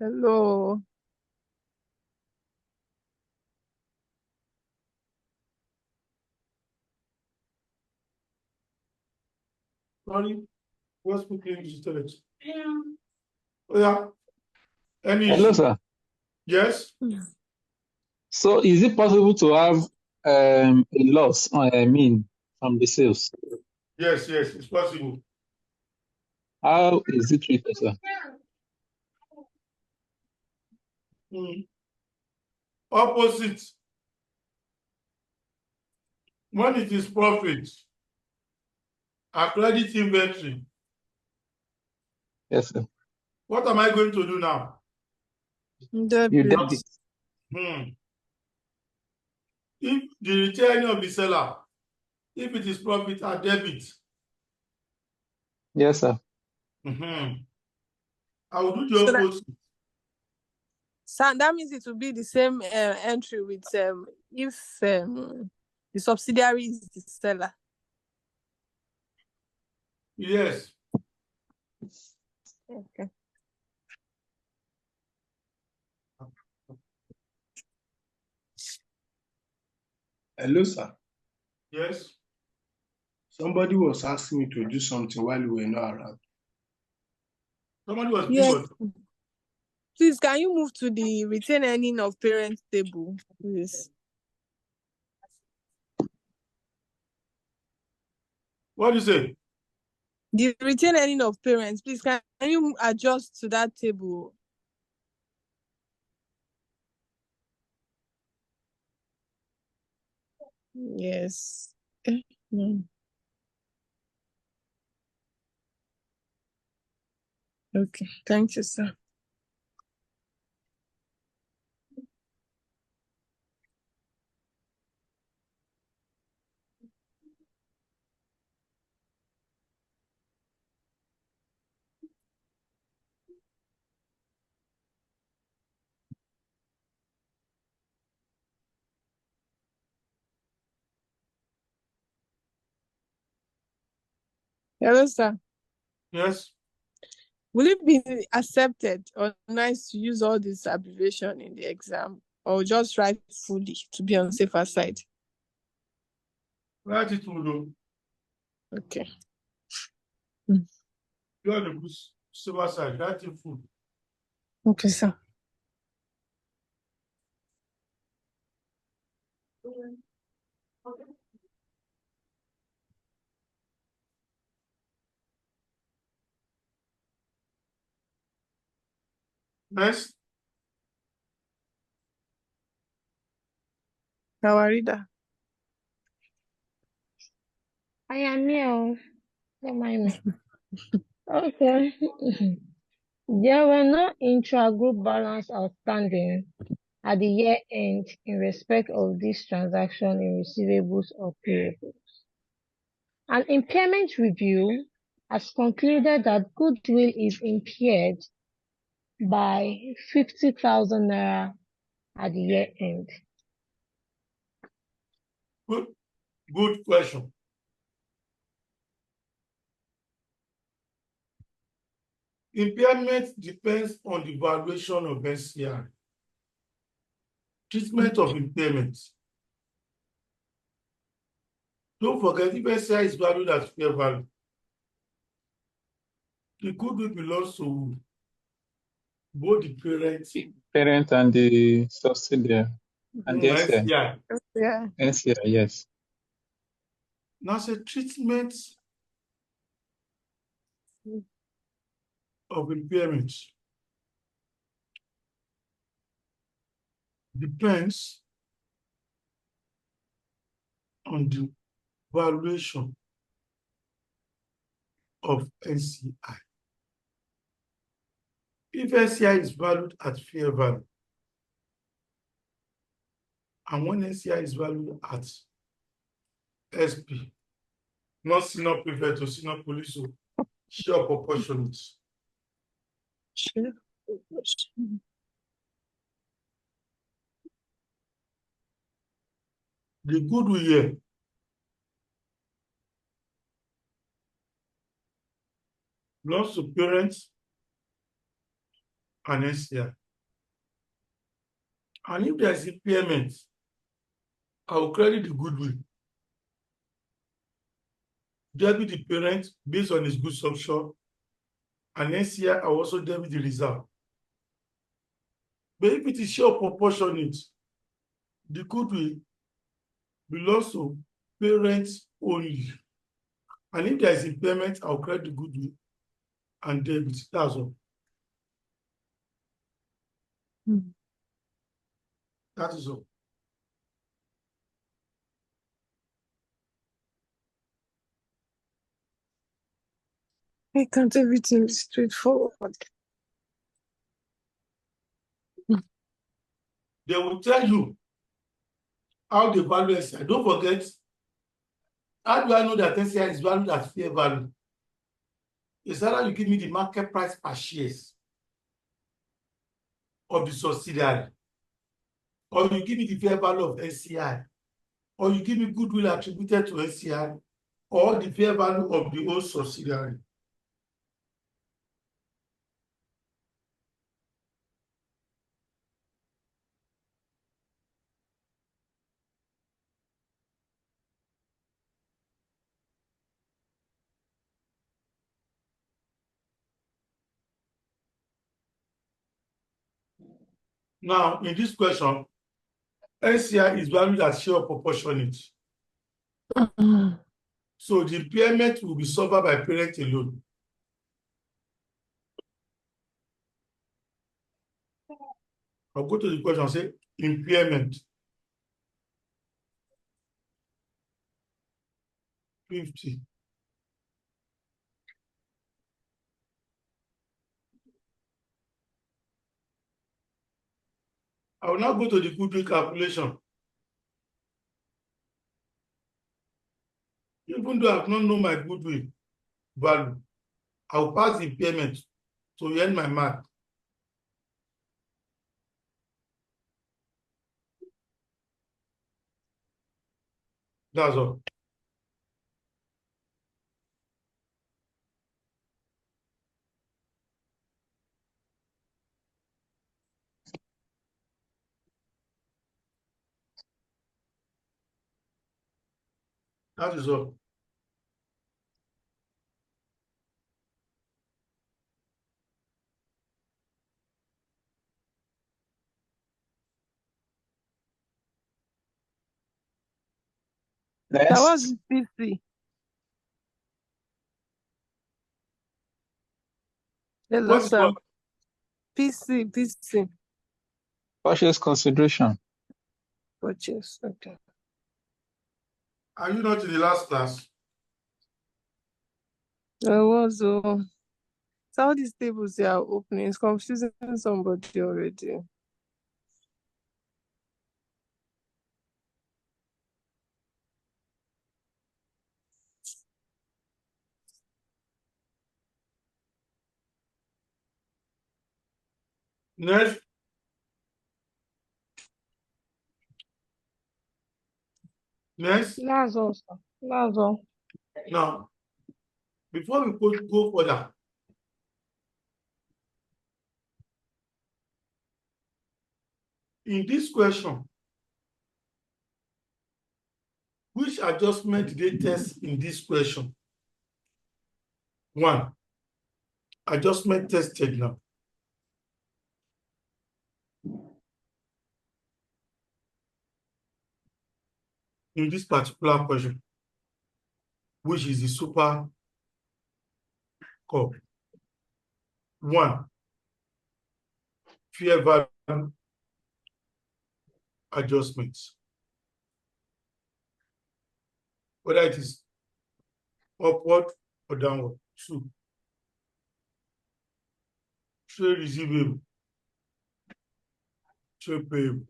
hello. Sorry. What's speaking English toilet? Oh, yeah. Any Hello, issue? sir. Yes? So is it possible to have a loss, from the sales? Yes, it's possible. How is it treated, sir? Opposite When it is profit, I credit inventory. Yes, sir. What am I going to do now? You Debit. debit. If the return of the seller, if it is profit, I debit. Yes, sir. I will do the So opposite. that means it will be the same entry with if the subsidiary is the seller. Yes. Okay. Hello, sir. Yes. Somebody was asking me to do something while we were not around. Somebody was Yes. doing what? Please, can you move to the retained earning of parents table, please? What do you say? The retained earning of parents, please, can you adjust to that table? Yes. Okay, thank you, sir. Hello, sir. Yes. Will it be accepted or nice to use all this abbreviation in the exam, or just write fully to be on the safer side? Write it through. Okay. You are the silver side. Write it full. Okay, sir. Next. Kawarida. I am here. Don't mind me. Okay. There were no intra-group balance outstanding at the year end in respect of this transaction in receivables or payables. An impairment review has concluded that goodwill is impaired by 50,000 naira at the year end. Good question. Impairment depends on the valuation of NCI. Treatment of impairment. Don't forget, if NCI is valued at fair value, the goodwill belongs to both the parents Parent and the subsidiary and the NCI. NCI. Yeah. NCI, yes. Now, say treatment of impairment depends on the valuation of NCI. If NCI is valued at fair value, and when NCI is valued at SP, not senior prefect or senior police, so share proportionate. Sure. The goodwill here belongs to parents and NCI. And if there is impairment, I will credit the goodwill, debit the parent based on his good structure, and NCI I will also debit the reserve. But if it is share proportionate, the goodwill belongs to parents only. And if there is impairment, I'll credit the goodwill and debit. That's all. That is all. I can't everything be straightforward. They will tell you how they value SCI. Don't forget, how do I know that SCI is valued at fair value? It's either you give me the market price per shares of the subsidiary, or you give me the fair value of SCI, or you give me goodwill attributed to SCI, or the fair value of the whole subsidiary. Now, in this question, SCI is valued at share proportionate. So the impairment will be suffered by parent alone. I'll go to the question and say impairment. 50. I will now go to the goodwill calculation. Even though I have not known my goodwill value, I will pass the impairment to end my math. That's all. That is all. That was Next, PC. Hello, What is sir. what? PC. purchase consideration. Purchase. Okay. Are you not in the last class? I was. So all these tables they are opening. It's confusing somebody already. Next. Next. That's all, sir. That's all. Now, before we go further, in this question, which adjustment did they test in this question? 1. Adjustment tested now. In this particular question, which is the super core. 1. Fair value adjustments. Whether it is upward or downward. 2. Trade receivable. Trade payable.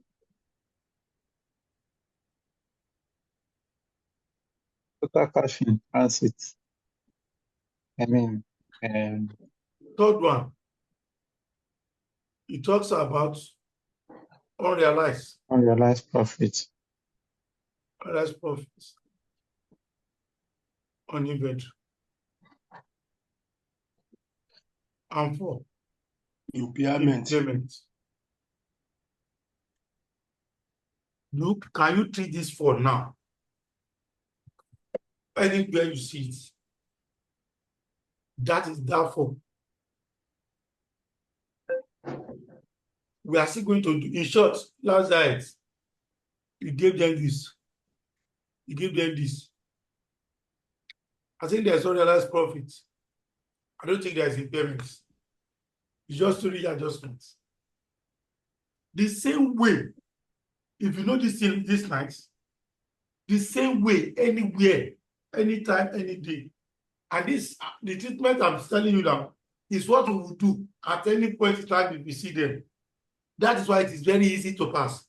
Total cash in transit. Third one, it talks about unrealized unrealized profit. profits on inventory. And 4, Impairment. impairment. Look, can you treat this for now? Anywhere you see it, that is therefore. We are still going to do, in short, last night, you gave them this. You give them this. I think there's unrealized profit. I don't think there's impairments. It's just 3 adjustments. The same way, if you know this thing this night, the same way, anywhere, anytime, any day, And this, the treatment I'm telling you now, is what we will do at any point in time if we see them. That is why it is very easy to pass.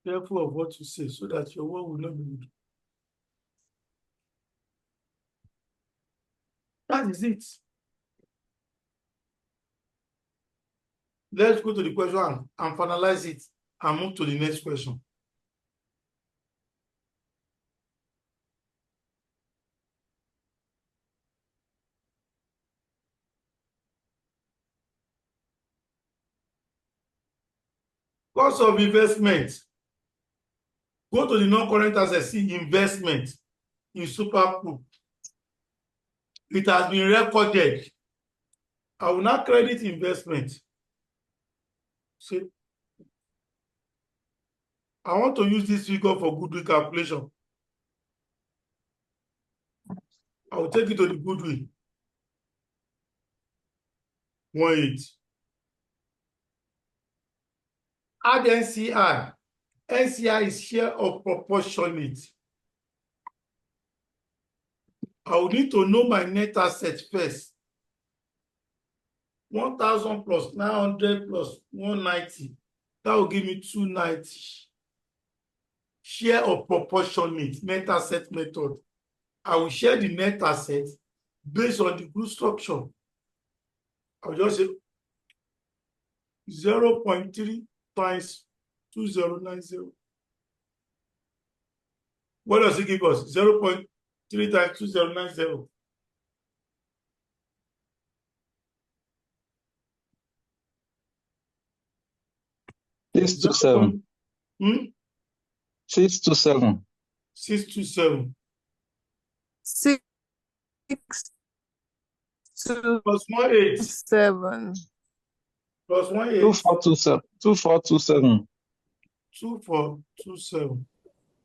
Careful of what you say so that your word will not be good. That is it. Let's go to the question and finalize it and move to the next question. Cost of investment. Go to the non-current assets, see investment in Super Group. It has been recorded. I will not credit investment. See, I want to use this figure for goodwill calculation. I will take it to the goodwill. 1.8. Add NCI. NCI is share of proportionate. I will need to know my net asset first. 1,000 plus 900 plus 190. That will give me 290. Share of proportionate net asset method. I will share the net asset based on the group structure. I will just say 0.3 times 2090. What does it give us? 0.3 times 2090. Six to seven. 627. 627. 6 to Plus 1.8. 7. Plus 1.8. 2427. 2427. 2427.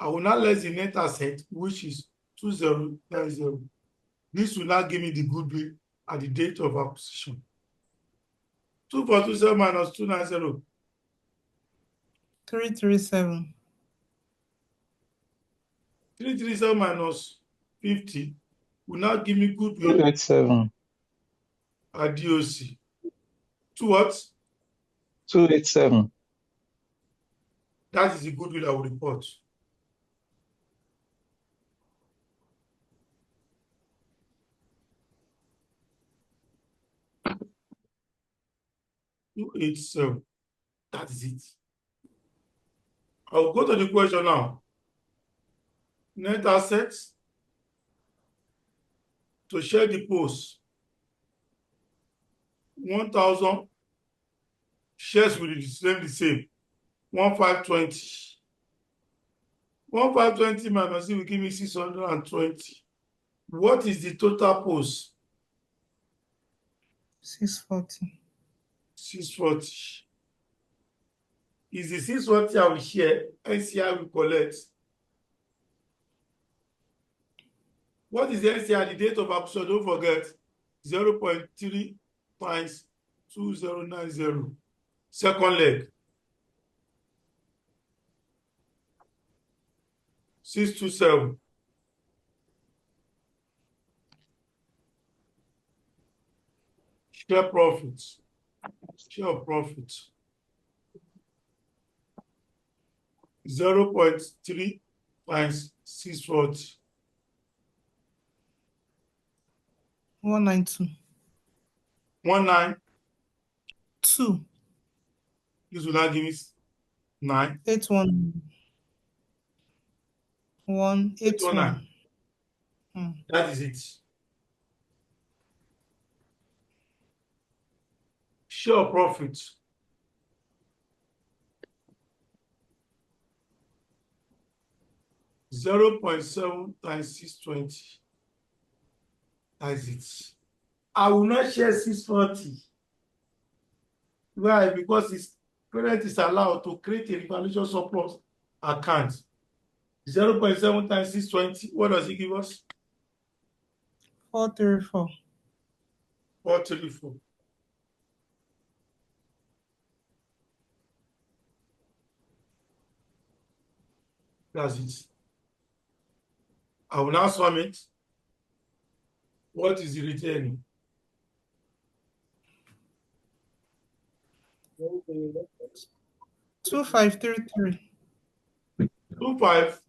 I will now less the net asset, which is 2090. This will now give me the goodwill at the date of acquisition. 2427 minus 290. 337. 337 minus 50 will now give me goodwill 287. at DOC. To what? 287. That is the goodwill I will report. $287. That is it. I'll go to the question now. Net assets to share the post. 1,000 shares will be the same. 1,520. 1,520 minus it will give me 620. What is the total post? 640. 640. Is the 640 I will share, NCI will collect. What is the NCI? The date of acquisition, don't forget, 0.3 times 2090. Second leg. 627. Share profits. Share of profits. 0.3 times 640. 192. 192. 2. This will now give me 9. 811. 181. That is it. Share of profits. $0.7 times 620. That's it. I will not share 640. Why? Because his parent is allowed to create a revaluation surplus account. 0.7 times 620. What does it give us? 434. 434. That's it. I will now sum it. What is the return? 2533. 25.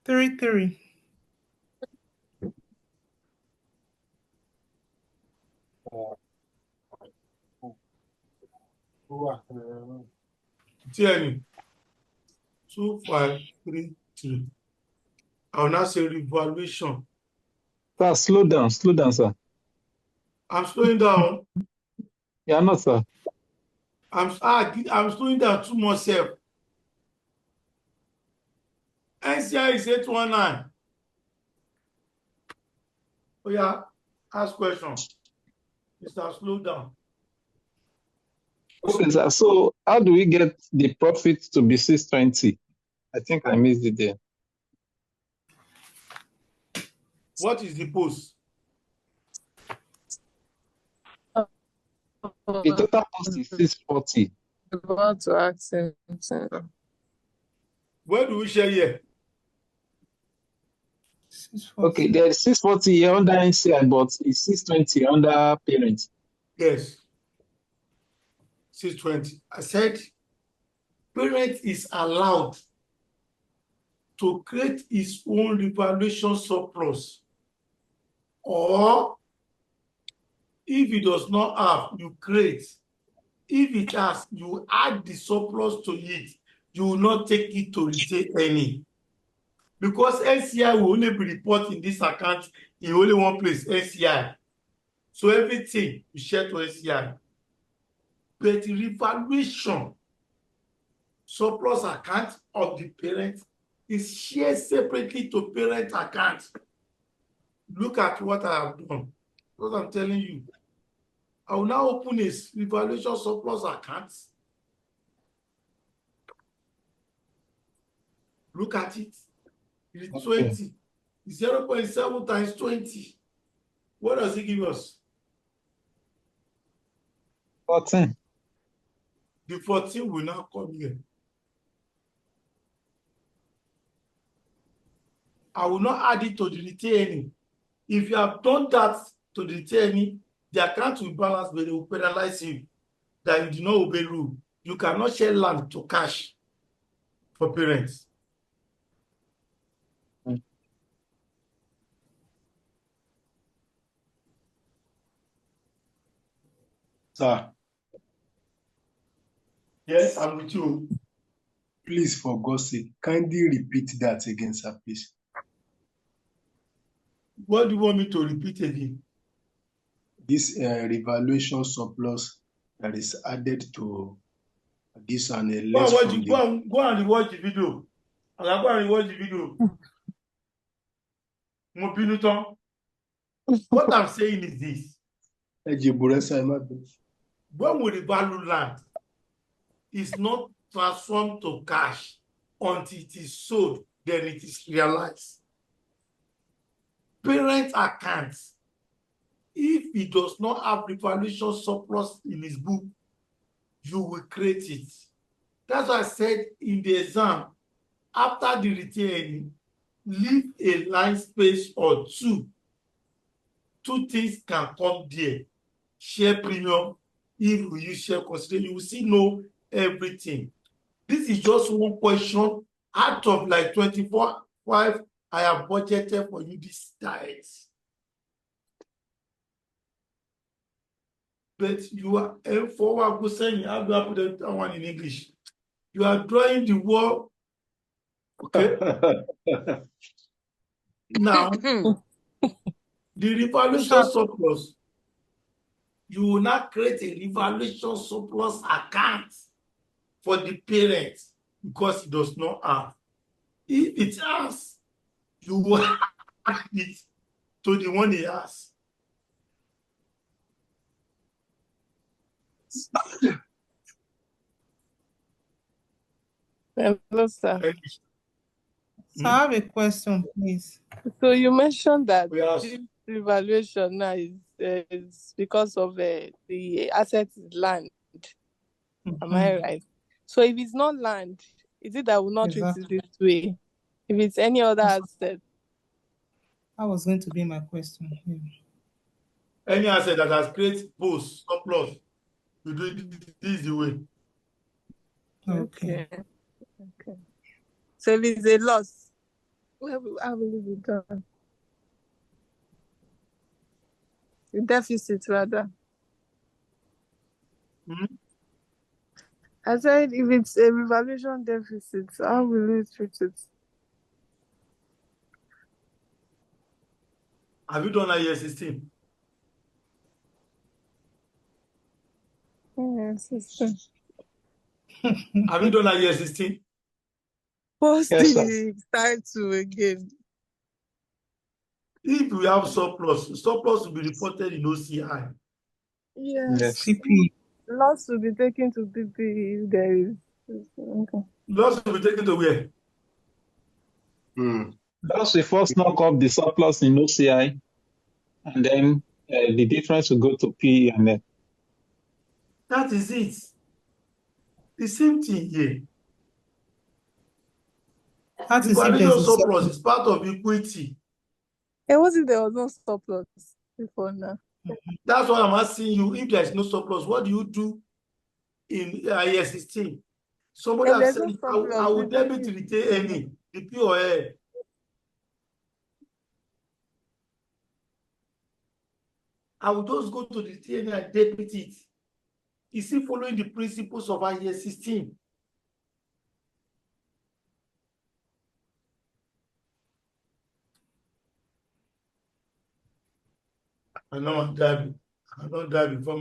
33. Ten. 2533. I will now say revaluation. Sir, slow down, sir. I'm slowing down. Yeah, not sir. I'm slowing down too much self. NCI is 819. Oh yeah, ask question. Mr. Slow down. Okay, sir. So how do we get the profit to be 620? I think I missed it there. What is the post? The total cost is 640. About to ask him. Where do we share here? 640. Okay, there is 640 here under NCI, but it's 620 under parent. Yes. 620. I said parent is allowed to create his own revaluation surplus, or if he does not have, you create. If it has, you add the surplus to it. You will not take it to retain any. Because NCI will only be reporting this account in only one place, NCI. So everything you share to NCI. But the revaluation surplus account of the parent is shared separately to parent account. Look at what I have done. What I'm telling you. I will now open a revaluation surplus account. Look at it. It's 20. 0.7 times 20. What does it give us? 14. The 14 will now come here. I will not add it to the retaining. If you have done that to the retaining, the account will balance, but they will penalize you that you do not obey rule. You cannot share land to cash for parents. Sir, Yes, I'm with you. please, for God's sake, kindly repeat that again, sir, please. What do you want me to repeat again? This revaluation surplus that is added to this and a Go less and watch from it. Go and watch the video. And go and watch the video. Mo bínú tán. What I'm saying is this. When we revalue land, it's not transformed to cash until it is sold, then it is realized. Parent accounts, if he does not have revaluation surplus in his book, you will create it. That's why I said in the exam, after the retaining, leave a line space or two. Two things can come there. Share premium, if we use share consideration, you will still know everything. This is just one question out of like 24, 5 I have budgeted for you this diet. But you are forward go saying, how do I put that one in English? You are drawing the wall. Okay. Now, the revaluation surplus, you will not create a revaluation surplus account for the parent because it does not have. If it has, you will add it to the one he has. Hello, sir. So I have a question, please. So you mentioned that Yes. revaluation now is because of the asset is land. Am I right? So if it's not land, is it that will not treat it Exactly. this way? If it's any other asset, That was going to be my question. Yeah. Any asset that has created post surplus, you do it this is the way. Okay. Okay. So if it's a loss, how will it be done? The deficit rather. Mhm. I said if it's a revaluation deficit, how will you treat it? Have you done IAS 16? Yes, Have you done IAS 16? post Yes, sir. the title again. If we have surplus will be reported in OCI. Yes. Yes. PP. Loss will be taken to PP if there is. Okay. Loss will be taken to where? Thus, we first knock off the surplus in OCI, and then the difference will go to P and then. That is it. The same thing here. That The is if valuation there's a surplus is part of equity. It wasn't there was no surplus before now. That's why I'm asking you, if there is no surplus, what do you do in IAS 16? Somebody If has there's said, no surplus, I will it's debit easy. retain any, the P or L. I will just go to the retain and debit it. Is he following the principles of IAS 16? I know I'm driving. I don't drive before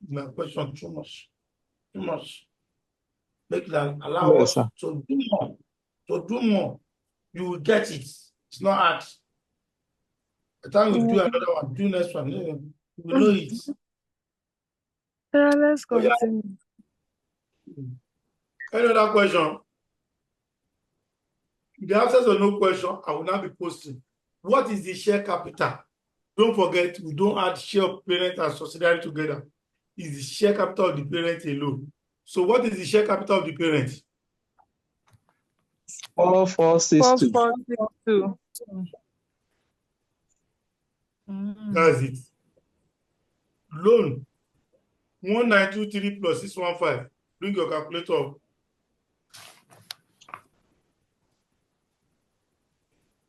my question too much. Too much. Make that allow Yes, us sir. to do more. To do more. You will get it. It's not hard. The time we do another one, do next one. You will know it. Yeah, let's Oh, yeah. continue. Any other question? In the absence of no question, I will now be posting. What is the share capital? Don't forget, we don't add share of parent and subsidiary together. It's the share capital of the parent alone. So what is the share capital of the parent? 4462. 4462. That's it. Loan 1923 plus 615. Bring your calculator up.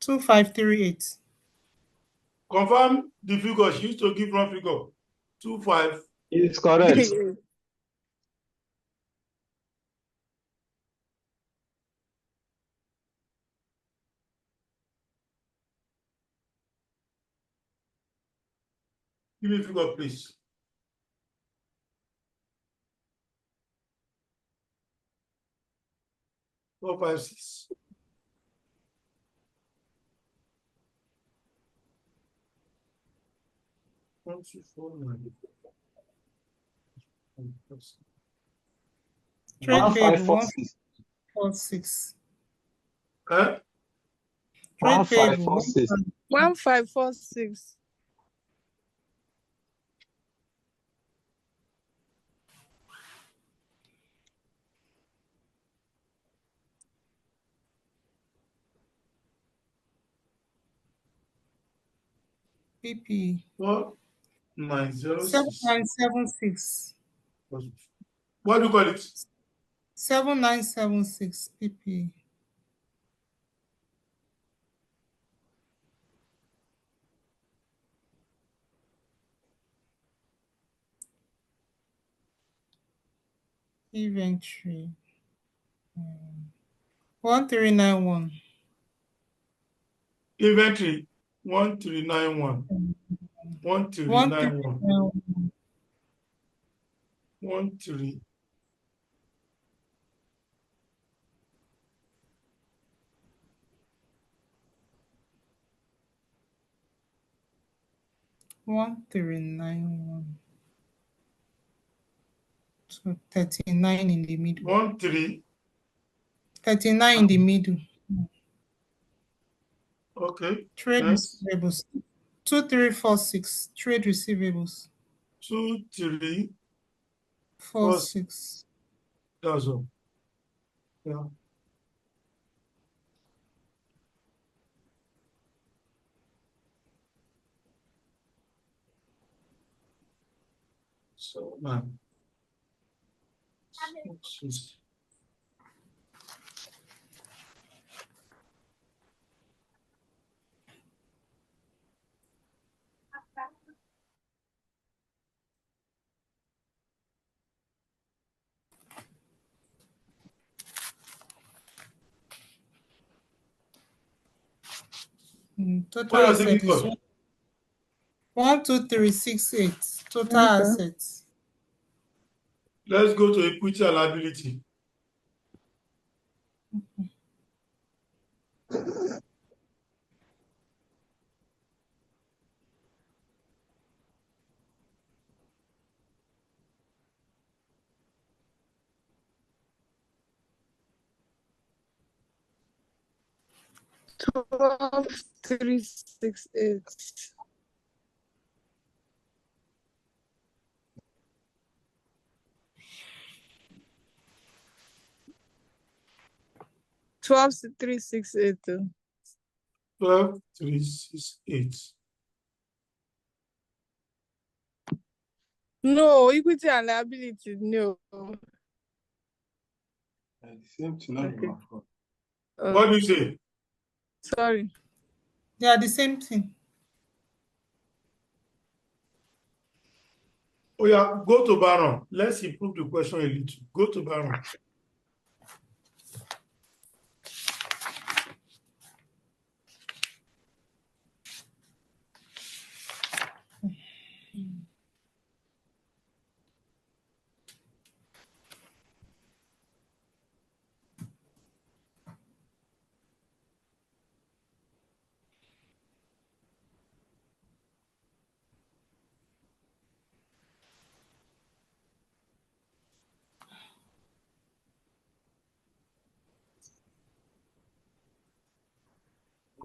2538. Confirm the figure. She used to give wrong figure. 25. It's correct. Give me a figure, please. Four, five, six. One, two, four, nine. Trade payable 1546. 146. Eh? Trade payable 1546. 1546. PP. 4906. 7976. What do you call it? 7976 PP. Inventory. 1391. Inventory 1391. 1391. 13. 1391. So 39 in the middle. 13. 39 in the middle. Okay. Trade Yes. receivables 2346 trade receivables. 2, 3, 4, 4, 6. that's all. Yeah. So, man. 6. Total What are you asset taking is for? 12368. Total Okay. assets. Let's go to equity and liability. Twelve three six eight. Twelve 368. 12, 3, 6, 8. No, equity and liability. No. The same thing, not Okay. my fault. What do you say? Sorry. They are the same thing. Oh yeah, go to Baron. Let's improve the question a little. Go to Baron.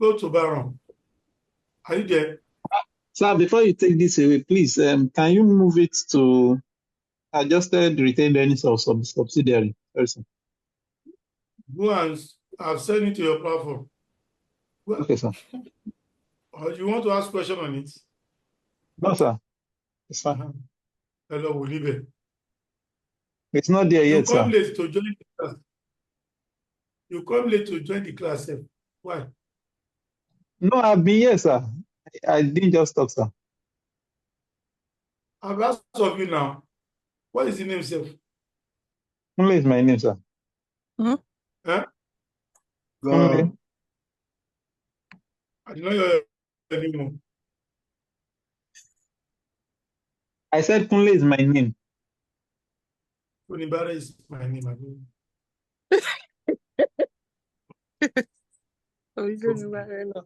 Go to Baron. Are you there? Sir, before you take this away, please, can you move it to adjusted retained earnings of subsidiary person? Go and I've sent it to your platform. Well, Okay, sir. or you want to ask question on it? No, sir. It's fine. Hello, we'll leave it. It's not there You yet, come sir. late to join the class. You come late to join the class. Why? No, I've been here, sir. I didn't just talk, sir. I've asked of you now. What is the name, self? Kunle is my name, sir. Huh? Kunle. I did not hear anymore. I said Kunle is my name. Onibara is my name. Oh, you don't know about her now.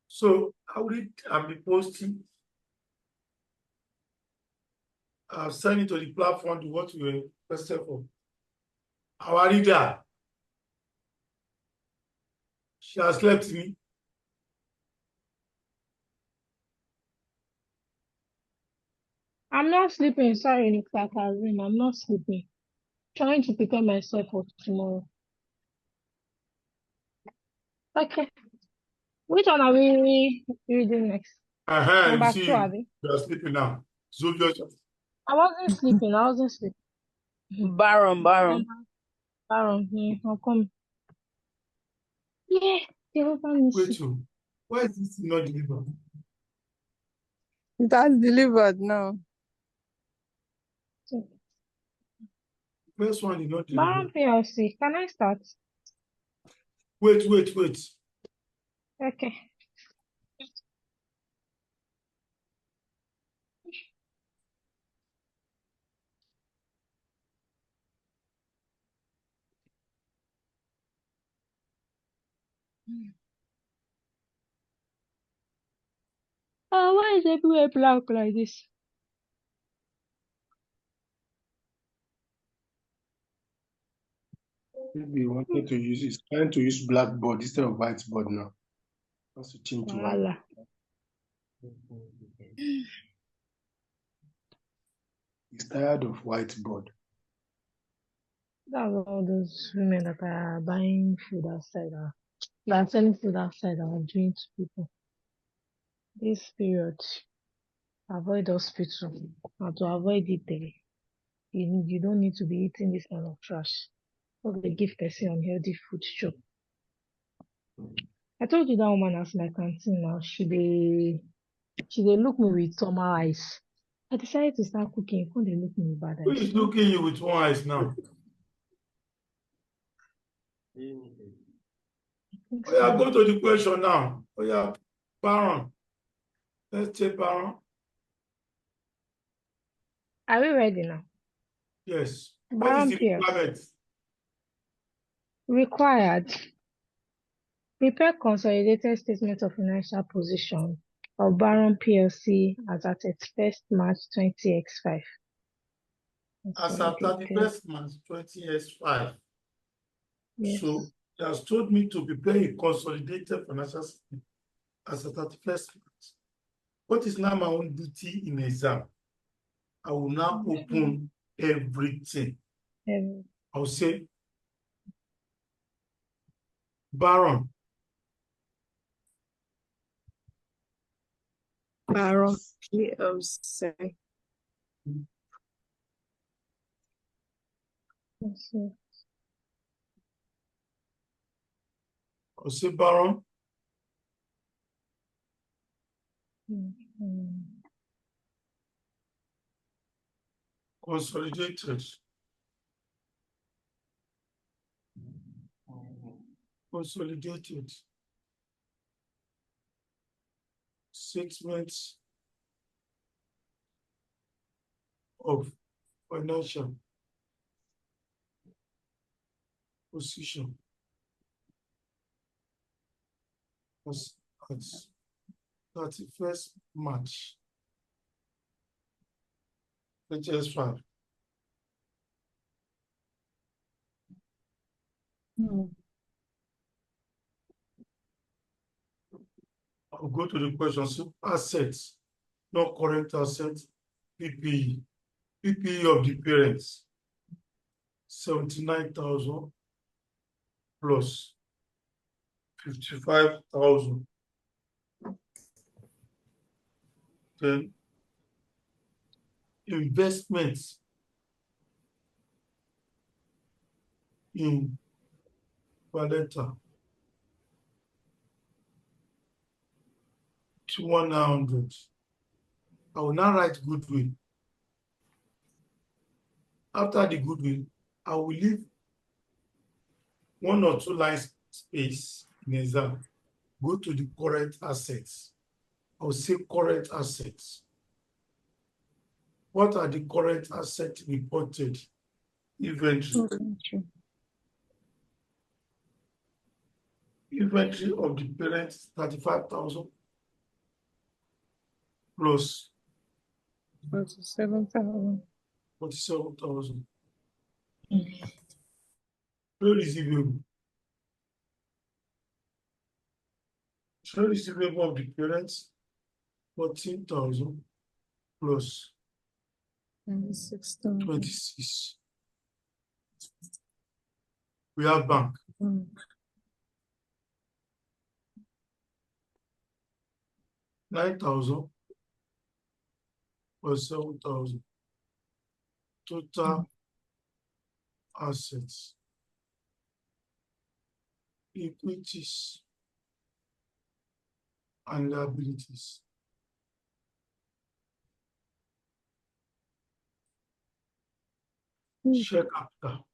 So I will read and be posting. I'll send it to the platform to what you requested for. Our reader, she has left me. I'm not sleeping. Sorry, Mr. Kazim. I'm not sleeping. Trying to prepare myself for tomorrow. Okay. Which one are we reading next? You Number see, 2, Abby. you are sleeping now. So just I wasn't sleeping. I wasn't sleeping. Baron. Number Baron. I'll come. Yeah, they over me. wait. Why is this not delivered? That's delivered now. First one did not Baron deliver. PLC, can I start? Wait. Okay. Why is everywhere black like this? Maybe he wanted to use, he's trying to use blackboard instead of whiteboard now. Wants to change to white. Voila. He's tired of whiteboard. That's all those women that are buying food outside, that are selling food outside are doing to people. This period, avoid hospital. And to avoid it, you don't need to be eating this kind of trash. Or they give person unhealthy food chop. I told you that woman as my canteen now. She dey look me with summer eyes. I decided to start cooking. Come they look me with bad Who eyes. is looking you with one eyes now? Oh, yeah, go to the question now. Oh, yeah, Baron. Let's take Baron. Are we ready now? Yes. What is Baron the Pierce. requirement? Required. Prepare consolidated statement of financial position of Baron PLC as at 31st March 20x5. As at Consolidated. 31st March 20S5. Yes. So he has told me to prepare a consolidated financial statement as at 31st March. What is now my own duty in exam? I will now open everything. I'll say, Baron, Baron PLC. Yes. I'll say, Baron, consolidated statements of financial position as at 31st March 20S5. I'll go to the question. So assets, not current assets, PPE. PPE of the parents, 79,000 plus 55,000. Then investments in Valeta, 100. I will now write goodwill. After the goodwill, I will leave 1 or 2 lines space in exam. Go to the current assets. I will say current assets. What are the current assets reported? Inventory. Inventory of the parents, 35,000 plus 47,000. 47,000. Trade receivable. Trade receivable of the parents, 14,000 plus 26,000. 26. We have bank. 9,000 plus 7,000. Total assets. Equities and liabilities. share capital.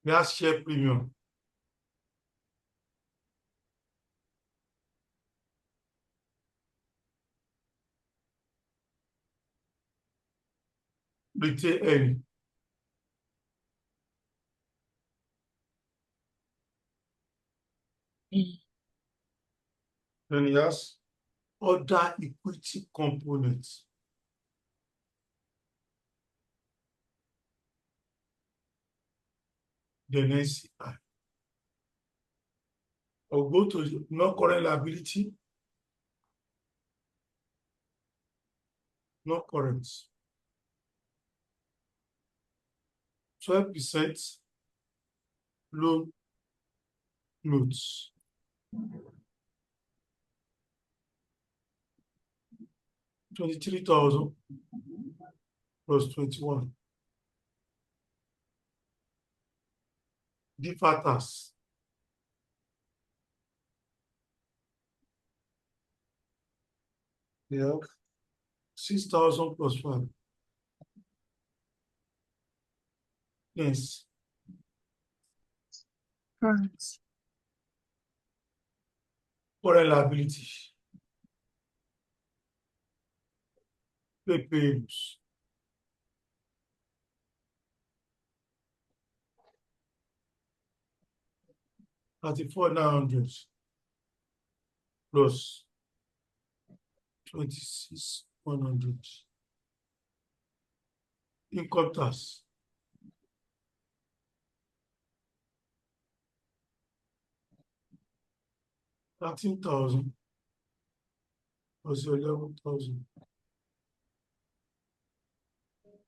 We have share premium. Retain earning. Then he has other equity components. Then NCI. I'll go to the non-current liability. No current. 12% loan notes. $23,000 plus 21. Deferred tax. We have 6,000 plus 5. Yes. Current. Current liability. Pay payables. $34,900 plus 26,100. Income tax. $13,000 plus 11,000.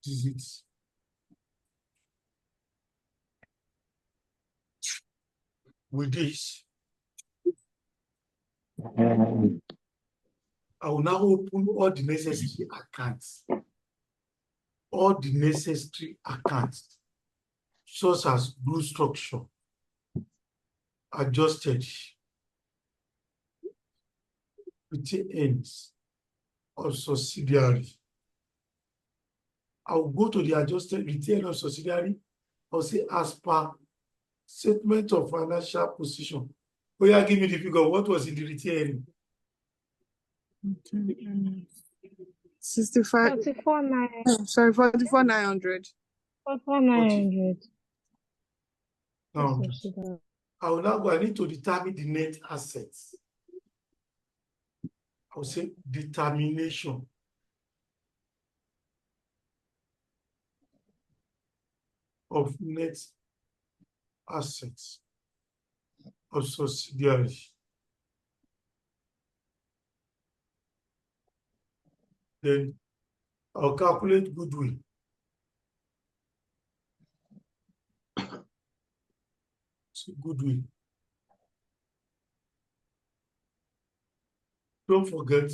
This is it. With this, I will now open all the necessary accounts. All the necessary accounts, such as group structure, adjusted, retained earnings, or subsidiary. I will go to the adjusted retained or subsidiary. I'll say as per statement of financial position. Oh yeah, give me the figure. What was in the retained? 65. 44,900. Sorry, 44,900. 44,900. Now, Subsidiary. I will now go. I need to determine the net assets. I will say determination of net assets of subsidiary. Then I'll calculate goodwill. So goodwill. Don't forget,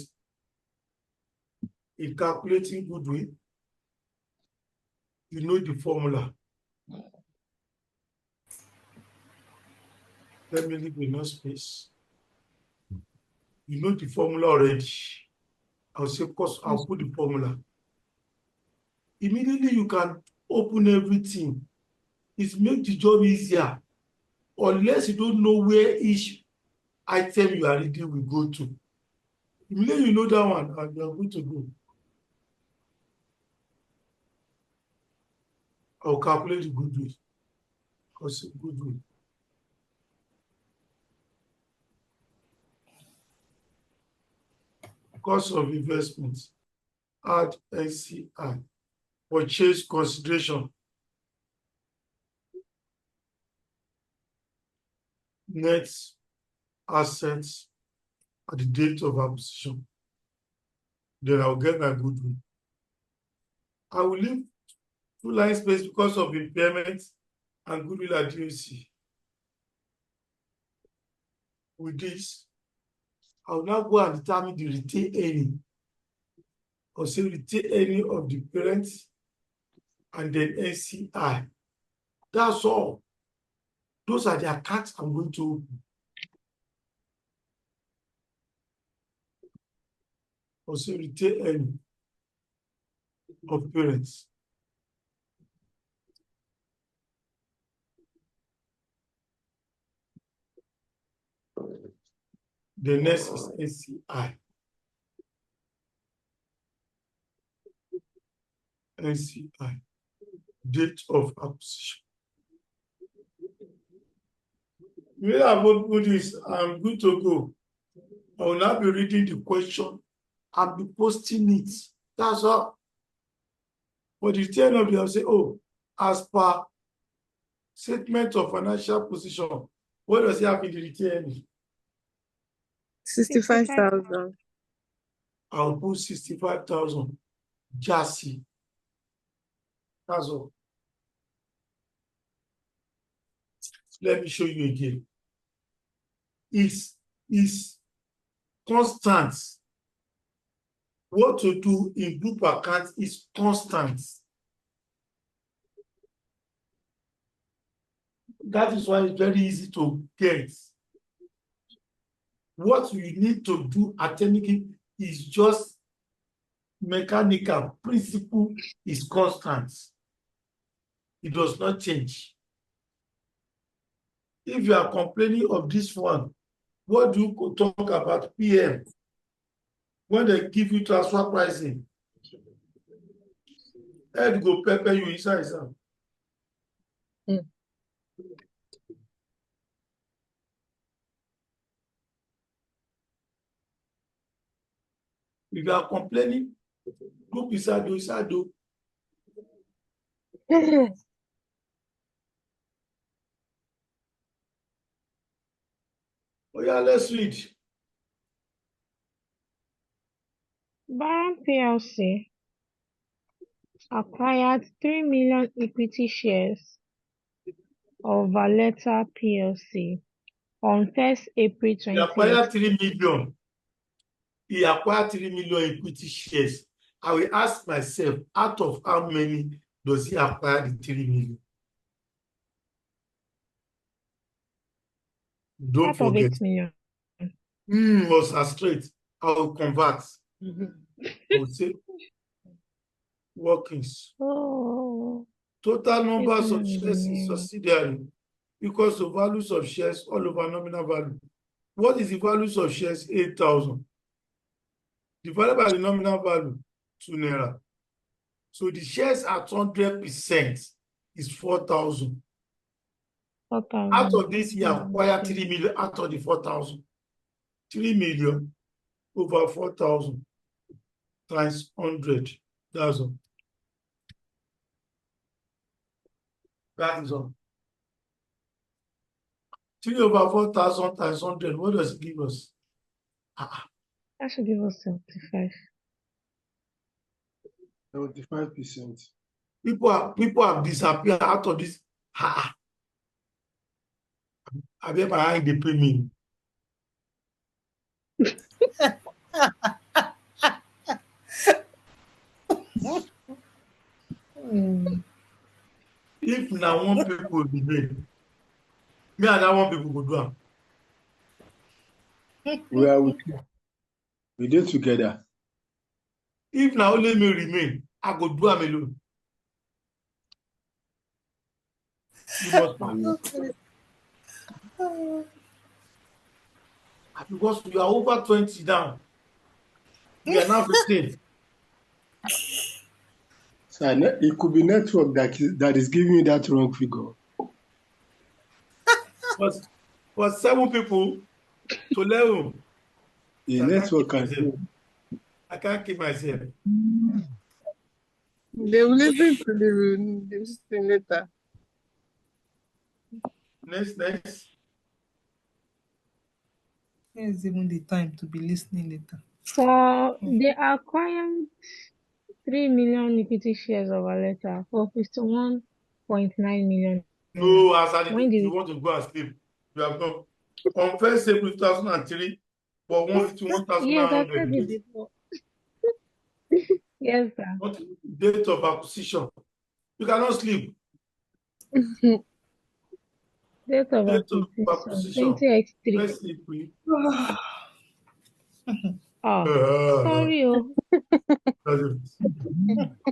in calculating goodwill, you know the formula. Let me leave enough space. You know the formula already. I'll say, of course, I'll put the formula. Immediately you can open everything. It makes the job easier. Unless you don't know where each item you are reading will go to. Immediately you know that one, and you are good to go. I'll calculate the goodwill. Because goodwill. Cost of investment. Add NCI. Purchase consideration. Net assets at the date of acquisition. Then I'll get my goodwill. I will leave two line space because of impairment and goodwill at DOC. With this, I will now go and determine the retained earning. I'll say retained earning of the parent and then NCI. That's all. Those are the accounts I'm going to open. Also retain earning of parents. The next is NCI. NCI. Date of acquisition. When I put this, I'm good to go. I will now be reading the question and be posting it. That's all. But the end of the, I'll say, oh, as per statement of financial position, what does he have in the return? 65,000. I'll put 65,000. Jassy. That's all. Let me show you again. Is constant. What to do in group account is constant. That is why it's very easy to get. What you need to do at any is just mechanical. Principle is constant. It does not change. If you are complaining of this one, what do you talk about PM? When they give you transfer pricing, head go pepper you inside. If you are complaining, group Isado. Oh yeah, let's read. Baron PLC acquired 3 million equity shares of Valletta PLC on 1st April He acquired 2020. 3 million. He acquired 3 million equity shares. I will ask myself, out of how many does he acquire the 3 million? Don't Out of forget. 8 million. Was straight. I will convert. I will say workings. Oh, Total 8 numbers of million is shares in million. subsidiary equals to values of shares all over nominal value. What is the values of shares? 8,000. Divided by the nominal value, 2 naira. So the shares at 100% is 4,000. 4,000. Out of this, he acquired Okay. 3 million out of the 4,000. 3 million over 4,000 times 100,000. That is all. 3 over 4,000 times 100. What does it give us? That should give us 75. 75%. People have disappeared out of this. I bet my eye they pay me. If now one people will be made, me and that one people will do it. We are with you. We did together. If now only me remain, I go do am alone. You must because you are over 20 now. We are now 15. So it could be network that is giving you that wrong figure. But 7 people to 11. The So network can. I can't keep myself. They will listen to this thing later. Next. Here's even the time to be listening later. For they acquired 3 million equity shares of Valletta for 51.9 million. No, as I When you did want to go and sleep, you have gone. On 1st April 2003, for 151,000. Yes, I said it before. Yes, sir. What date of acquisition? You cannot sleep. Date of Date of acquisition acquisition. 20x3. 1st April. Oh, Uh, sorry.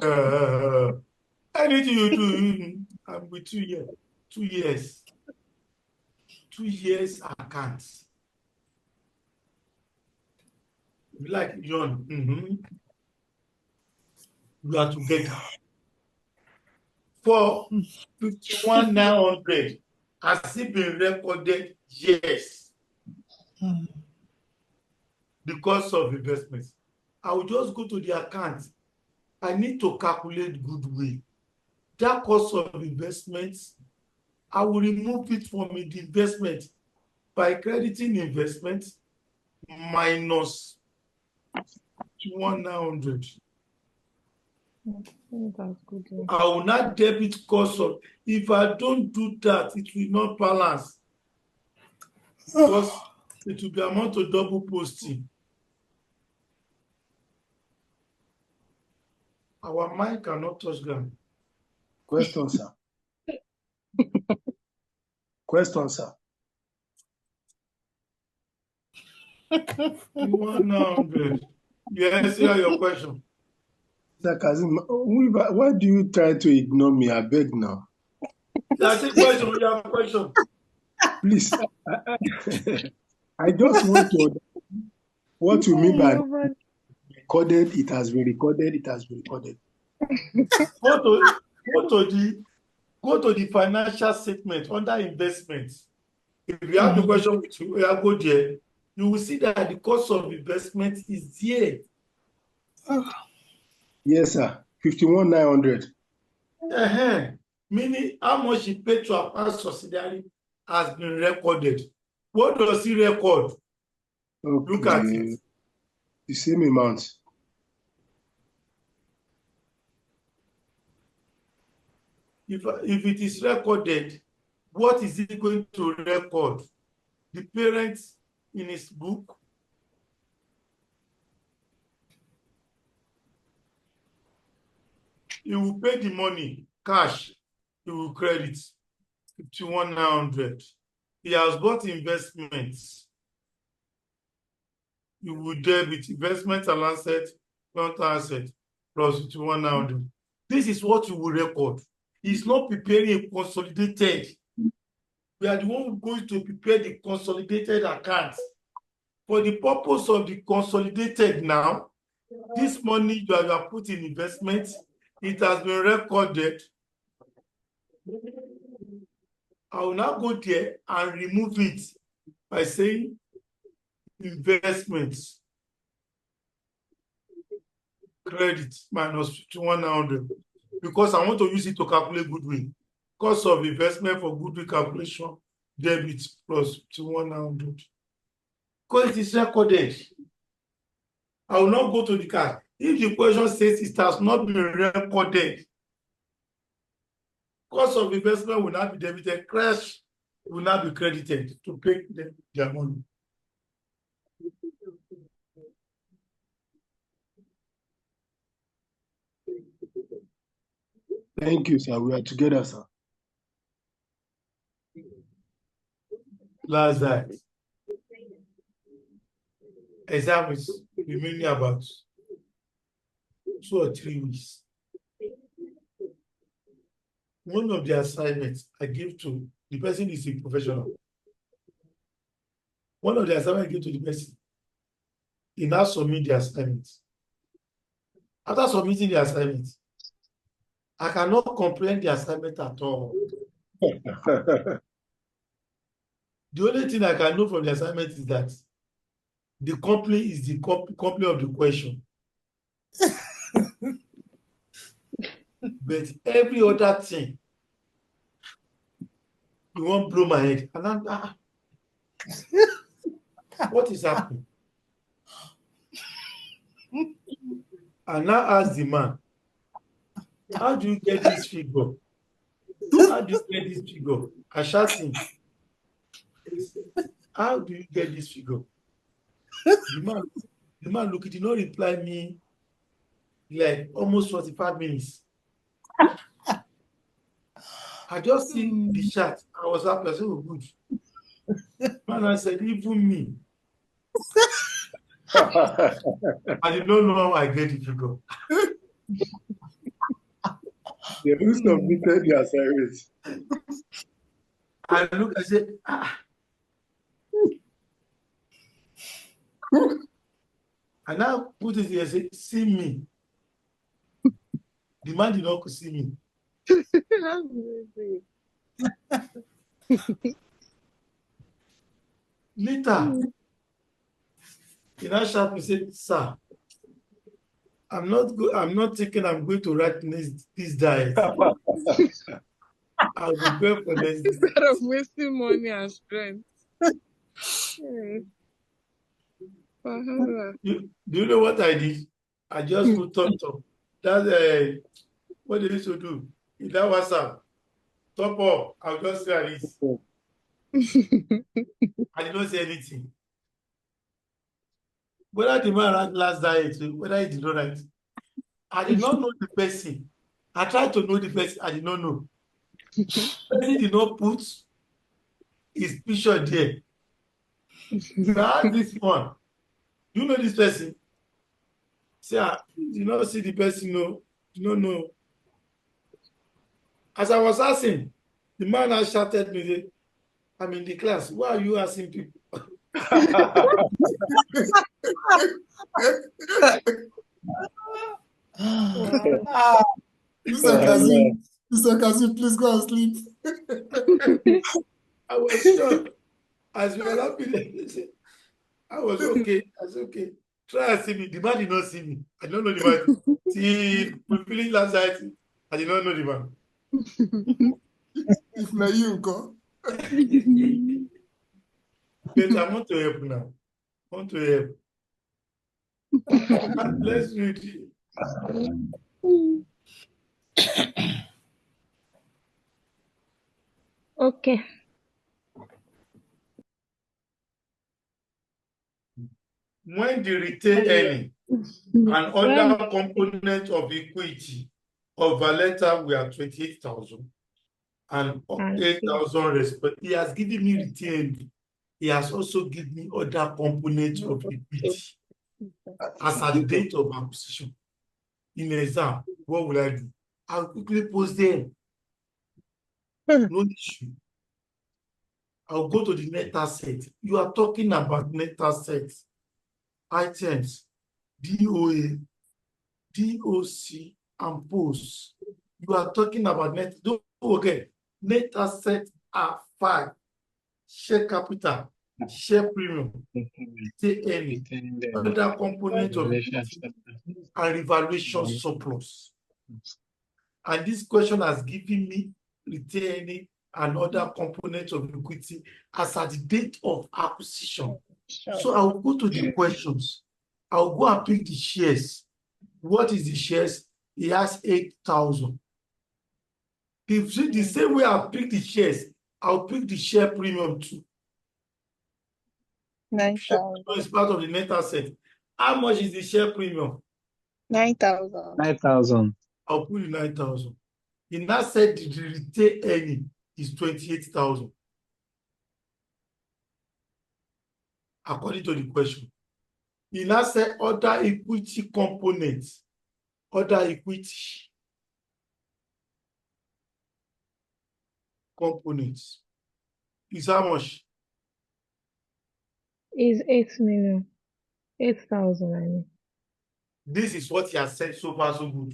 Oh. anything you do, I'm with 2 years. 2 years. 2 years accounts. Like John, we are together. For 51,900, has it been recorded? Yes. The cost of investments. I will just go to the account. I need to calculate goodwill. That cost of investments, I will remove it from the investment by crediting investment minus 1,900. That's good. Yeah. I will not debit cost of. If I don't do that, it will not balance because it will be amount to double posting. Our mind cannot touch ground. Question, sir. Question, sir. 100. Yes, hear your question. Sir Kazim, why do you try to ignore me? I beg now. That's a question. We have a question. Please. I just want to understand what you mean by recorded. It has been recorded. It has been recorded. Go to the financial statement under investments. If you have the question with you, go there. You will see that the cost of investment is there. Yes, sir. 51,900. Meaning how much he paid to our past subsidiary has been recorded. What does he record? Okay. Look at it. The same amount. If it is recorded, what is he going to record? The parents in his book? He will pay the money, cash, he will credit 51,900. He has bought investments. He will debit investment and asset, asset, plus 51,900. This is what you will record. He's not preparing a consolidated. We are the one who going to prepare the consolidated accounts. For the purpose of the consolidated now, this money you have put in investment, it has been recorded. I will now go there and remove it by saying investments, credit minus 51,900, because I want to use it to calculate goodwill. Cost of investment for goodwill calculation, debit plus 51,900. Because it is recorded. I will not go to the card. If the question says it has not been recorded, cost of investment will not be debited, crash will not be credited to pay them their money. Thank you, sir. We are together, sir. Last that. Exam is remaining about 2 or 3 weeks. One of the assignments I give to the person is a professional. One of the assignments I give to the person, he now submit the assignment. After submitting the assignment, I cannot comprehend the assignment at all. The only thing I can know from the assignment is that the company is the company of the question. But every other thing, you won't blow my head. And I'm, what is happening? I now ask the man, how do you get this figure? How do you get this figure? I shot him. How do you get this figure? The man look, he did not reply me like almost 45 minutes. I just seen the chat. I was happy. I said, oh, good. Man, I said, even me. I did not know how I get the figure. They who submitted their service. I look, I say, and now put it here, say, see me. The man did not see me. Later, he now shout me, say, sir, I'm not thinking I'm going to write this diet. I'll prepare for next day. Instead of wasting money and strength. Do you know what I did? I just put top. That's what they used to do. In that WhatsApp, top up, I'll just say this. I did not say anything. Whether the man ran last diet, whether he did not write, I did not know the person. I tried to know the person, I did not know. The person did not put his picture there. So I asked this one, you know this person? Say, you not see the person, no, you don't know. As I was asking, the man has shouted me, I'm in the class. Why are you asking people? Mr. Kazim, please go and sleep. I was shocked. As we were laughing, I was okay. I was okay. Try and see me. The man did not see me. I don't know the man. See, fulfilling last night, I did not know the man. If not you, go. But I want to help now. I want to help. Let's read it. Okay. When the retained earning and other component of equity of Valeta were 28,000 and 8,000 respect. He has given me retained. He has also given me other components of equity as at the date of acquisition. In the exam, what will I do? I'll quickly post them. No issue. I'll go to the net asset. You are talking about net assets, items, DOA, DOC, and post. You are talking about net. Don't forget, net assets are 5. Share capital, share premium, take any other component of equity, and revaluation surplus. And this question has given me retaining and other components of equity as at the date of acquisition. So I will go to the questions. I'll go and pick the shares. What is the shares? He has 8,000. If the same way I pick the shares, I'll pick the share premium too. 9,000. It's part of the net asset. How much is the share premium? 9,000. 9,000. I'll put the 9,000. In that said, the retained earning is 28,000. According to the question. In that said, other equity components, other equity components is how much? Is 8 million. 8,000, I mean. This is what he has said so far, so good.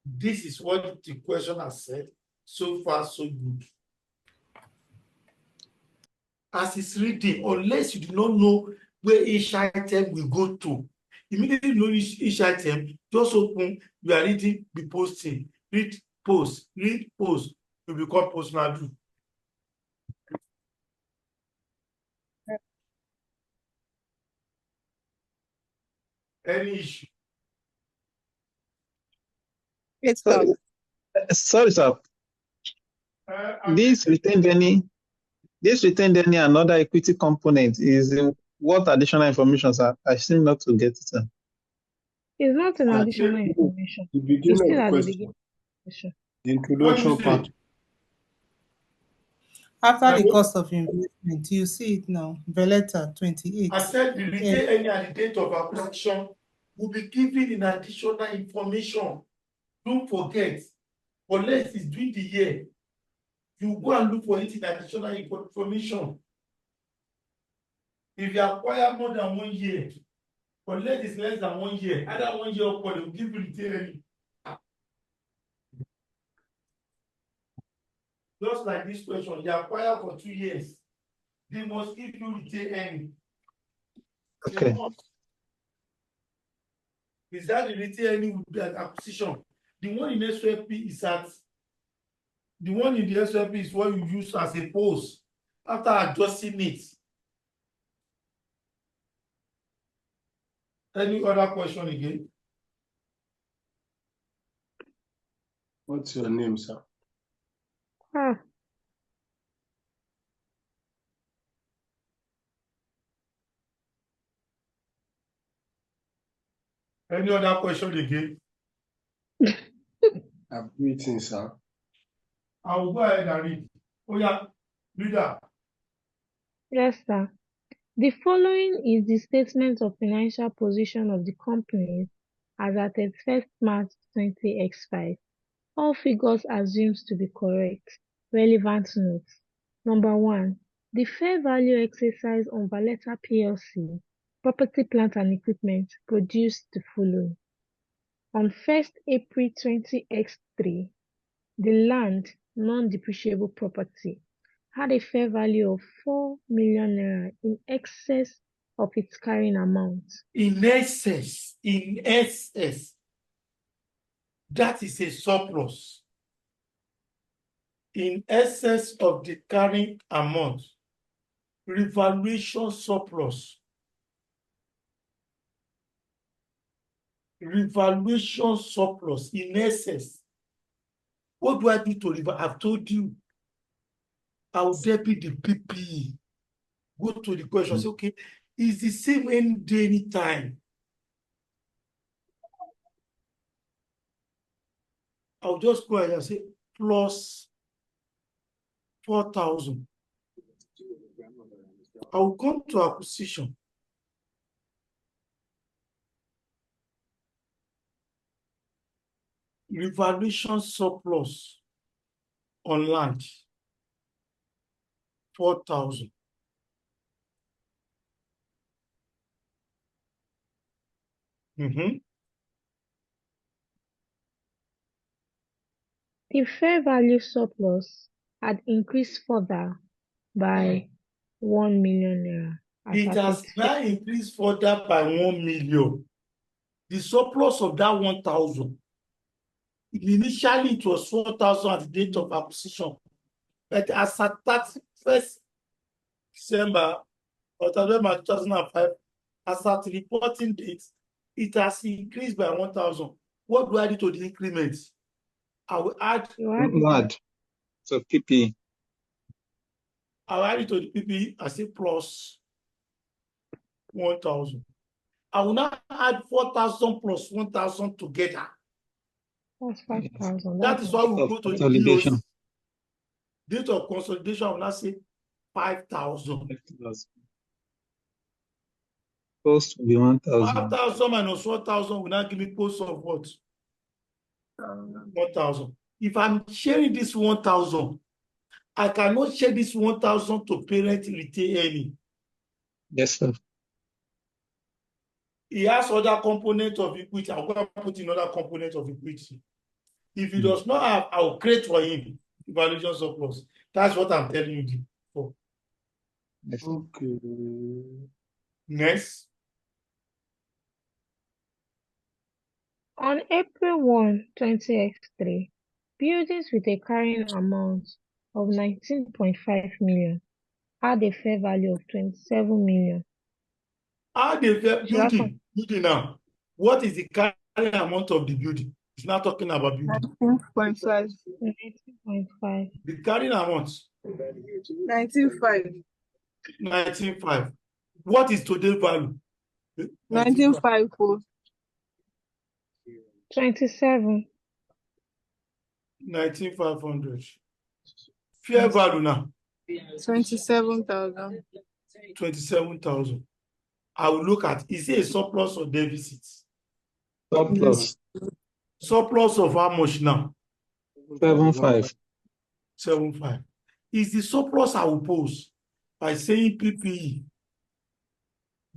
This is what the question has said so far, so good. As it's reading, unless you do not know where each item will go to, immediately know each item, just open, you are reading, be posting, read, post, you become post now. Any issue? 8,000. Sorry, sir. This retained earning and other equity component is what additional information, sir? I seem not to get it, sir. It's not an additional information. The It's beginning still of at the the question, beginning of the question. the introduction part. After the And cost of investment, you see it now. Valletta 28. I said the Yeah. retained earning at the date of acquisition will be given in additional information. Don't forget, unless it's during the year, you go and look for it in additional information. If you acquire more than 1 year, unless it's less than 1 year, either 1 year or they will give you retained earning. Just like this question, you acquire for 2 years, they must give you retained earning. Okay. Is that the retained earning will be at acquisition? The one in SWP is at the one in the SWP is what you use as a post after adjusting it. Any other question again? What's your name, sir? Ah, Any other question again? I'm waiting, sir. I will go ahead and read. Oh yeah, reader. yes, sir. The following is the statement of financial position of the company as at 31st March 20x5. All figures assumed to be correct. Relevant notes. Number 1. The fair value exercise on Valletta PLC property, plant and equipment produced the following. On 1st April 20x3, the land, non-depreciable property, had a fair value of 4 million naira in excess of its carrying amount. In excess, that is a surplus. In excess of the carrying amount, revaluation surplus. Revaluation surplus in excess. What do I do to revaluate? I've told you. I'll debit the PPE. Go to the question. Say, okay, is the same any day, any time? I'll just go ahead and say plus 4,000. I'll come to acquisition. Revaluation surplus on land, 4,000. The fair value surplus had increased further by 1 million naira. It has now increased further by 1 million. The surplus of that 1,000. Initially, it was 4,000 at the date of acquisition. But as at 31st December or 2005, as at reporting date, it has increased by 1,000. What do I do to the increment? I will add. Add. So PP. I'll add it to the PP. I say plus 1,000. I will now add 4,000 plus 1,000 together. That's 5,000. That is why we go to the DOC. Date of consolidation, I will now say 5,000. Post will be 1,000. 5,000 minus 4,000 will now give me post of what? 1,000. If I'm sharing this 1,000, I cannot share this 1,000 to parent retained earning. Yes, sir. He has other component of equity. I'm going to put in other component of equity. If he does not have, I'll create for him valuation surplus. That's what I'm telling you for. Yes. Okay. Next. On April 1, 20x3, buildings with a carrying amount of 19.5 million had a fair value of 27 million. How the building now? What is the carrying amount of the building? It's not talking about building. 19.5. 19.5. The carrying amount. 19.5. 19.5. What is today's value? 19.5. 27. 19,500. Fair value now. 27,000. 27,000. I will look at, is it a surplus or deficit? Surplus. Surplus of how much now? 7.5. 7.5. Is the surplus I will pose by saying PPE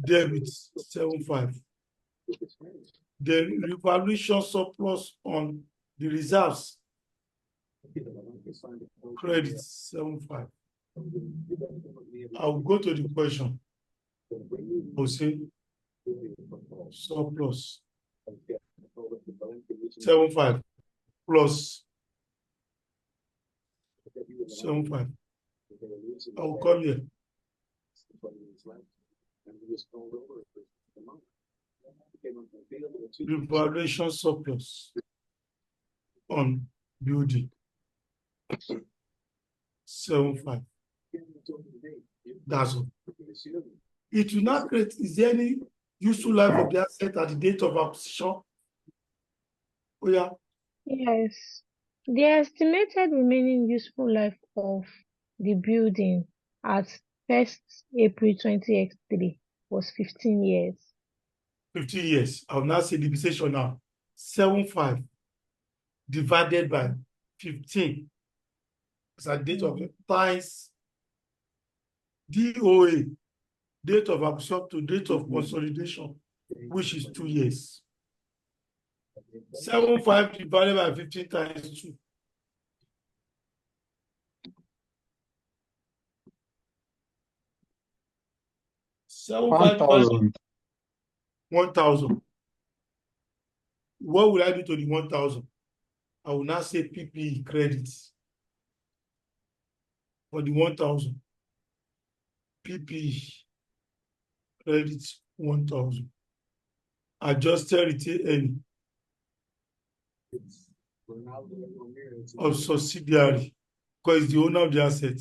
debit 7.5. The revaluation surplus on the reserves credit 7.5. I will go to the question. I'll say surplus 7.5 plus 7.5. I will come here. Revaluation surplus on building 7.5. That's all. It will not create. Is there any useful life of the asset at the date of acquisition? Oh yeah. Yes. The estimated remaining useful life of the building at 1st April 2023 was 15 years. 15 years. I will now say depreciation now. 7.5 divided by 15 as a date of times DOA, date of acquisition to date of consolidation, which is 2 years. 7.5 divided by 15 times 2. 7.5 divided by 1,000. 1,000. What will I do to the 1,000? I will now say PPE credits for the 1,000. PPE credits 1,000. Adjusted retained earning of subsidiary because it's the owner of the asset.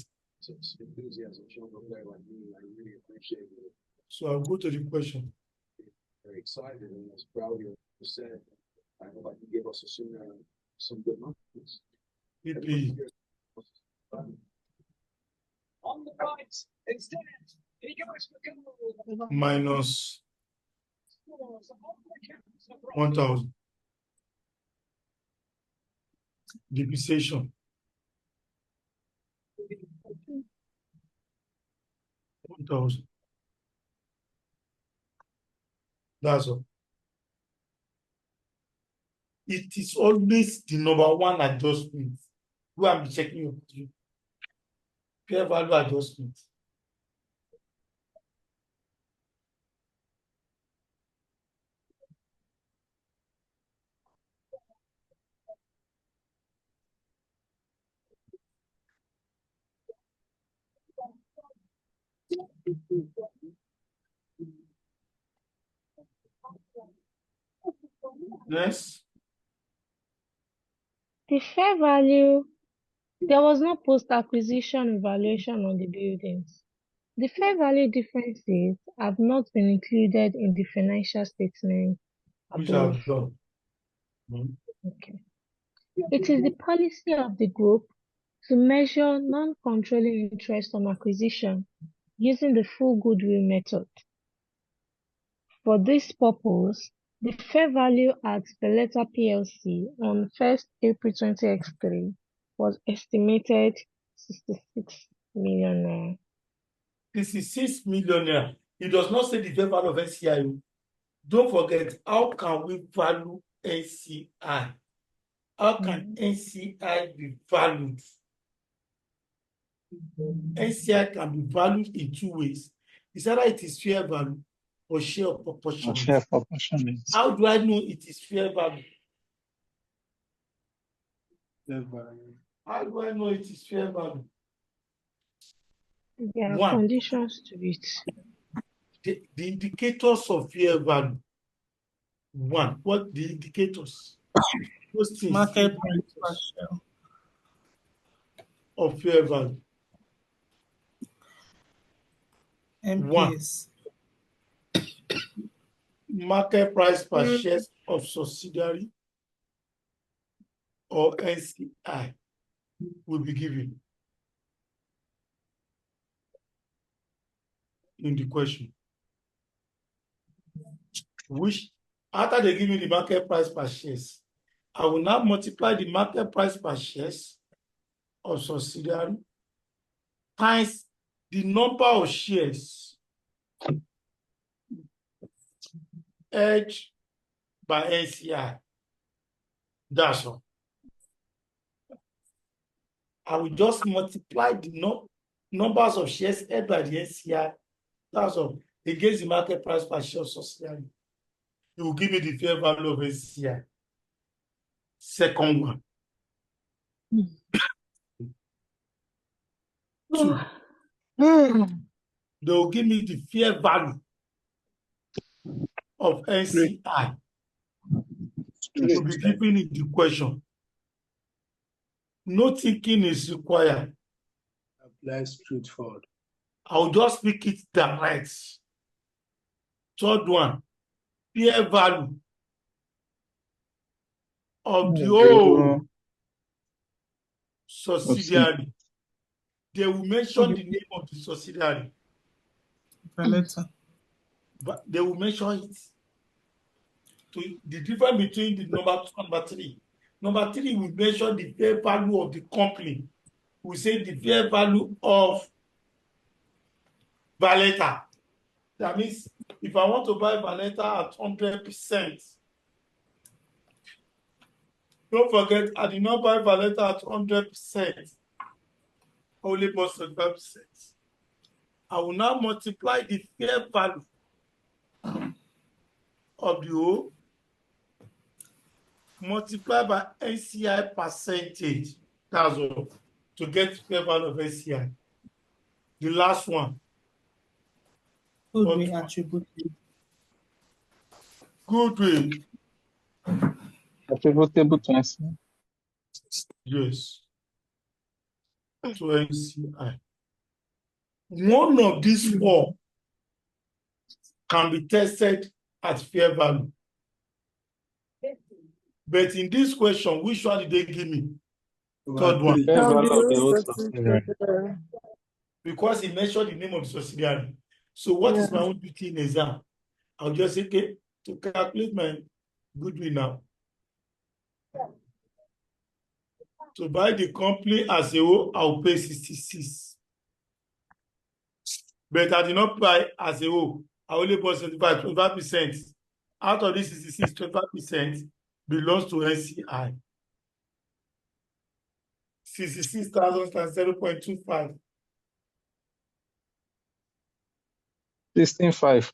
So I'll go to the question. Very excited and as proud you said, I hope I can give us some good numbers. PPE On the right, instead, minus 1,000. Depreciation 1,000. That's all. It is always the number one adjustment. Who I'm checking your fair value adjustment. Yes. The fair value, there was no post-acquisition evaluation on the buildings. The fair value differences have not been included in the financial statement Which above. I've done. Okay. It is the policy of the group to measure non-controlling interest on acquisition using the full goodwill method. For this purpose, the fair value at Belletta PLC on 1st April 2023 was estimated 66 million naira. 66 million naira. It does not say the fair value of NCI. Don't forget, how can we value NCI? How can NCI be valued? NCI can be valued in two ways. It's either it is fair value or share of proportion. Share proportionate. How do I know it is fair value? How do I know it is fair value? There are One, conditions to it. the indicators of fair value. One, what the indicators? Those things Market price per share. of fair value. MPS. Market price per share of subsidiary or NCI will be given. in the question. Which, after they give me the market price per shares, I will now multiply the market price per shares of subsidiary times the number of shares held by NCI. That's all. I will just multiply the numbers of shares held by the NCI. That's all. Against the market price per share of subsidiary. It will give me the fair value of NCI. Second one. Two. They will give me the fair value of NCI. It will be given in the question. No thinking is required. Apply straightforward. I'll just speak it direct. Third one, fair value of the whole subsidiary. They will mention the name of the subsidiary. Valetta. But they will mention it. To the difference between the number 2 and number 3. Number 3 will measure the fair value of the company. We say the fair value of Valetta. That means if I want to buy Valetta at 100%, don't forget, I did not buy Valetta at 100%. Only bought 75%. I will now multiply the fair value of the whole, multiply by NCI percentage. That's all. To get fair value of NCI. The last one. Goodwill attributed. Goodwill. Attributable to NCI. Yes. To NCI. One of these 4 can be tested at fair value. But in this question, which one did they give me? Third one. Fair value of the whole subsidiary. Because he mentioned the name of the subsidiary. So what is my own duty in exam? I'll just say, okay, to calculate my goodwill now. To buy the company as a whole, I'll pay 66. But I did not buy as a whole. I only bought 25%. Out of this 66, 25% belongs to NCI. 66,000 times 0.25. 16.5.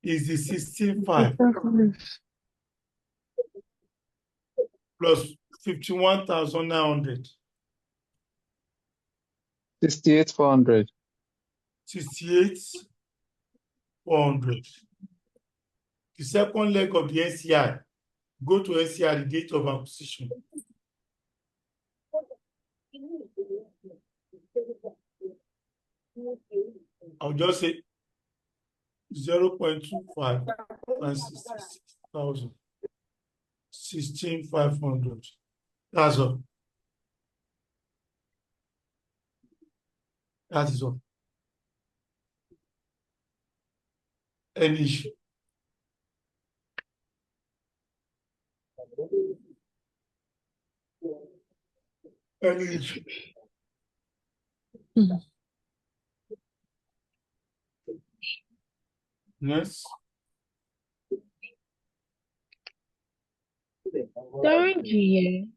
Is the 16.5 plus 51,900. 68,400. 68,400. The second leg of the NCI. Go to NCI, the date of acquisition. I'll just say 0.25 times 66,000. 16,500. That's all. That is all. Any issue? Any issue? Yes. During the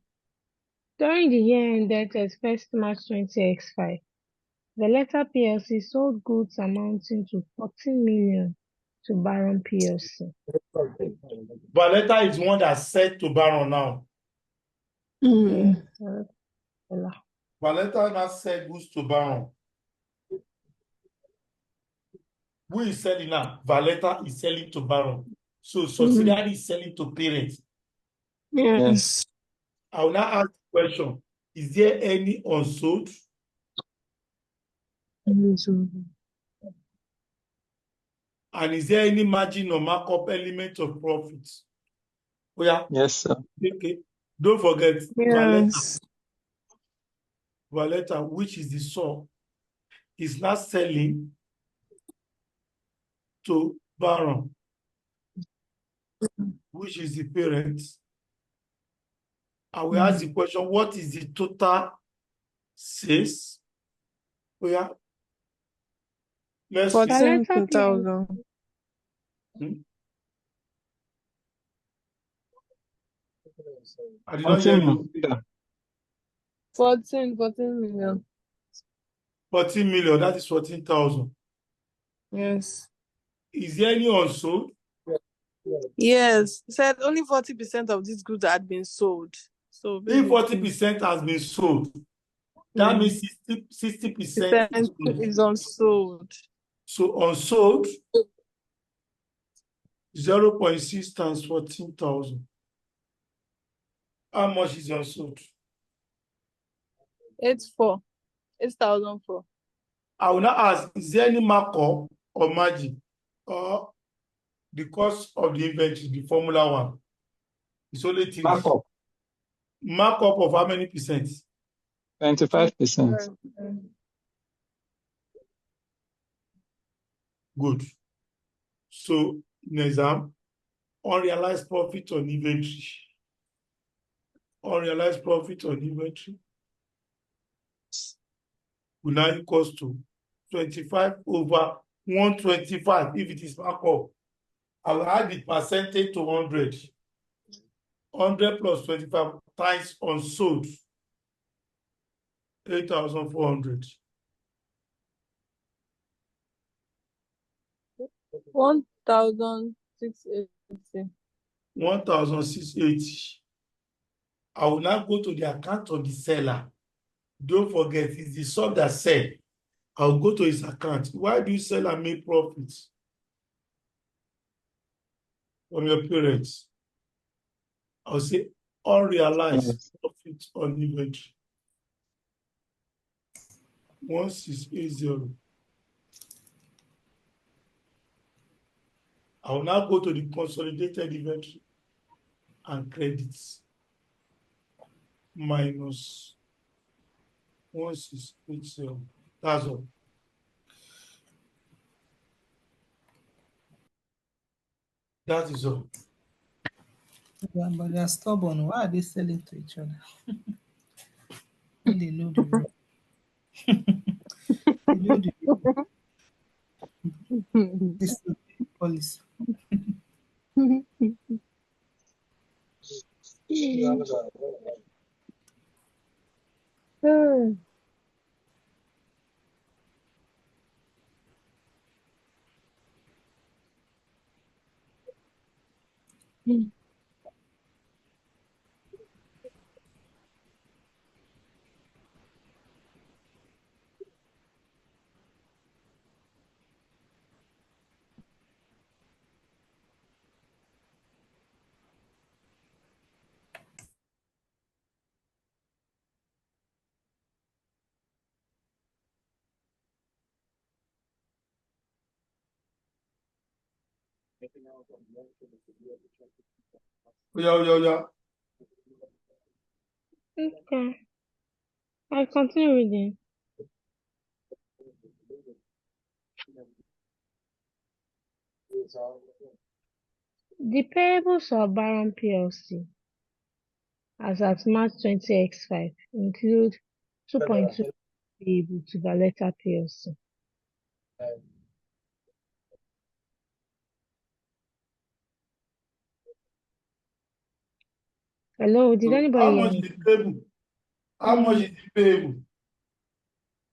year ended 31st March 2025, Valetta PLC sold goods amounting to 14 million to Baron PLC. Valetta is one that's set to Baron now. Yes. Valetta now sell goods to Baron. Who is selling now? Valetta is selling to Baron. So subsidiary is selling to parents. Yes. I will now ask the question: is there any unsold? And is there any margin or markup element of profit? Oh yeah. Yes, sir. Okay. Don't forget Yes. Valetta, which is the source, is not selling to Baron, which is the parent. I will ask the question, what is the total sales? Oh, yeah. Let's see. 14,000. I did not hear you. 14 million. 14 million, that is 14,000. Yes. Is there any unsold? Yes. He said only 40% of these goods had been sold. So If 40% has been sold, that means 60% is unsold. So unsold, 0.6 times 14,000. How much is unsold? 8,004. I will now ask, is there any markup or margin or the cost of the inventory, the Formula One? It's only 3. Markup. Markup of how many percent? 25%. Good. So, in exam, unrealized profit on inventory. Unrealized profit on inventory will now equals to 25 over 125 if it is markup. I will add the percentage to 100. 100 plus 25 times unsold. 8,400. 1,680. 1,680. I will now go to the account of the seller. Don't forget, it's the son that sell. I'll go to his account. Why do you sell and make profits from your parents? I'll say unrealized profit on inventory. 1680. I will now go to the consolidated inventory and credits minus 1680. That's all. That is all. Yeah, but they are stubborn. Why are they selling to each other? They know the rule. They know the rule. This is the policy. Yeah. Okay. I continue reading. The payables of Baron PLC as at March 20X5 include 2.2 payable to Valletta PLC. Hello, did So anybody how hear much me? is the payable? How much is the payable?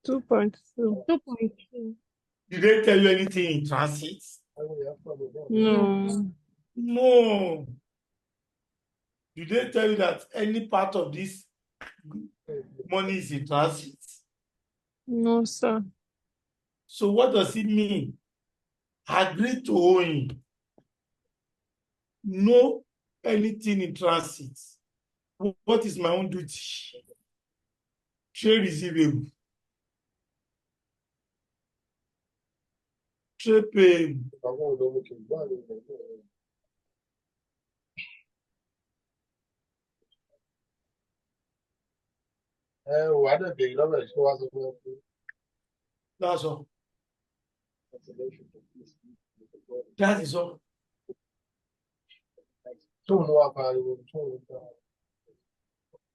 2.2. 2.2. Did they tell you anything in transit? No. No. Did they tell you that any part of this money is in transit? No, sir. So what does it mean? Agree to owing. No anything in transit. What is my own duty? Trade receivable. Trade payable. That's all. That is all.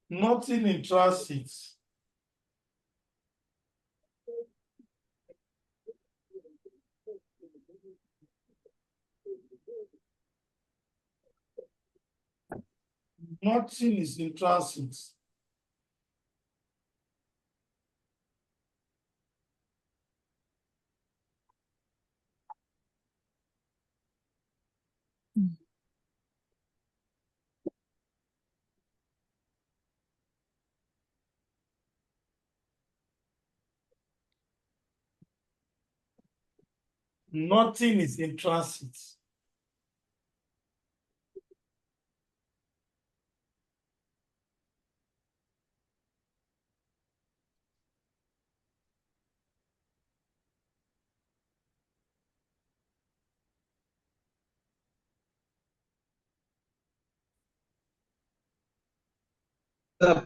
Nothing in transit. Nothing is in transit. Nothing is in transit.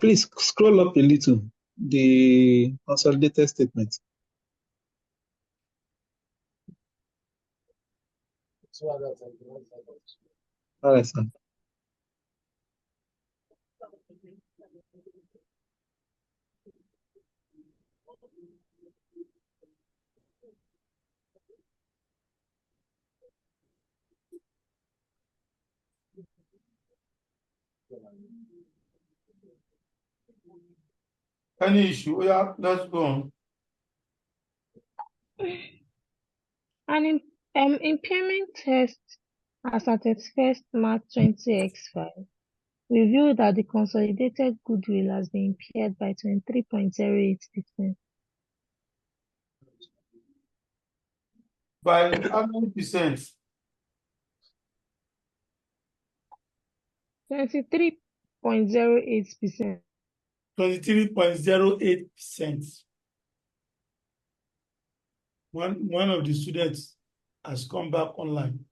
Please scroll up a little. The consolidated statement. All right, sir. Any issue? Yeah, let's go on. An impairment test as at its first March 20x5 revealed that the consolidated goodwill has been impaired by 23.08%. By how many percent? 23.08%. 23.08%. One of the students has come back online.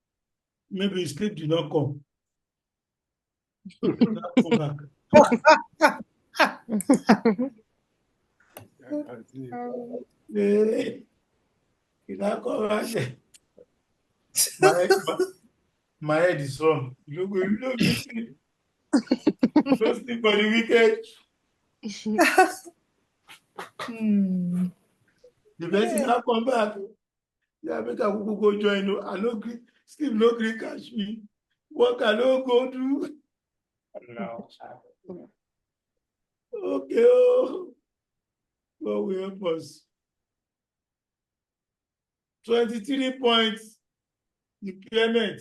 Maybe his sleep did not come. He did not come back. He did not come back. My head is wrong. You don't sleep. Don't sleep for the weekend. The person now come back. Yeah, make a go join. No, I no gree, sleep no gree catch me. What can I go do? No. Okay, oh. God will help us. 23 points impairment.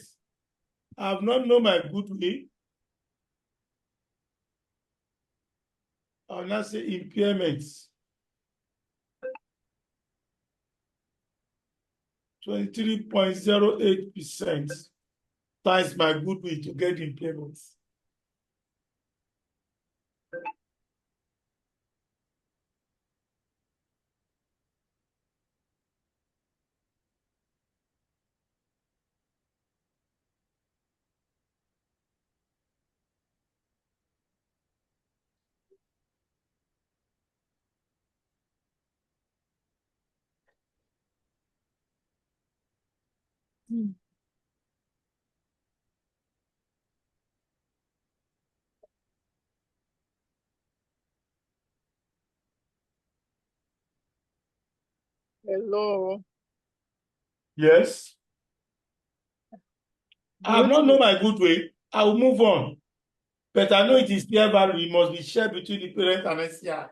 I have not known my goodwill. I will not say impairments. 23.08% times my goodwill to get impairments. Hello. Yes. I have not known my goodwill. I will move on. But I know it is fair value. It must be shared between the parent and SCI.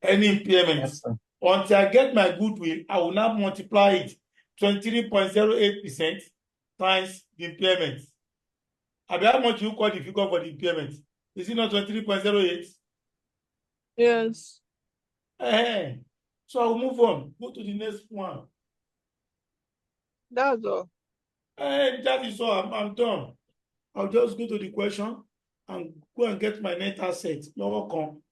Any impairments. Yes, sir. Until I get my goodwill, I will now multiply it 23.08% times the impairment. How much you call the figure for the impairment? Is it not 23.08? Yes. So I will move on. Go to the next one. That's all. That is all. I'm done. I'll just go to the question and go and get my net asset. Lower come.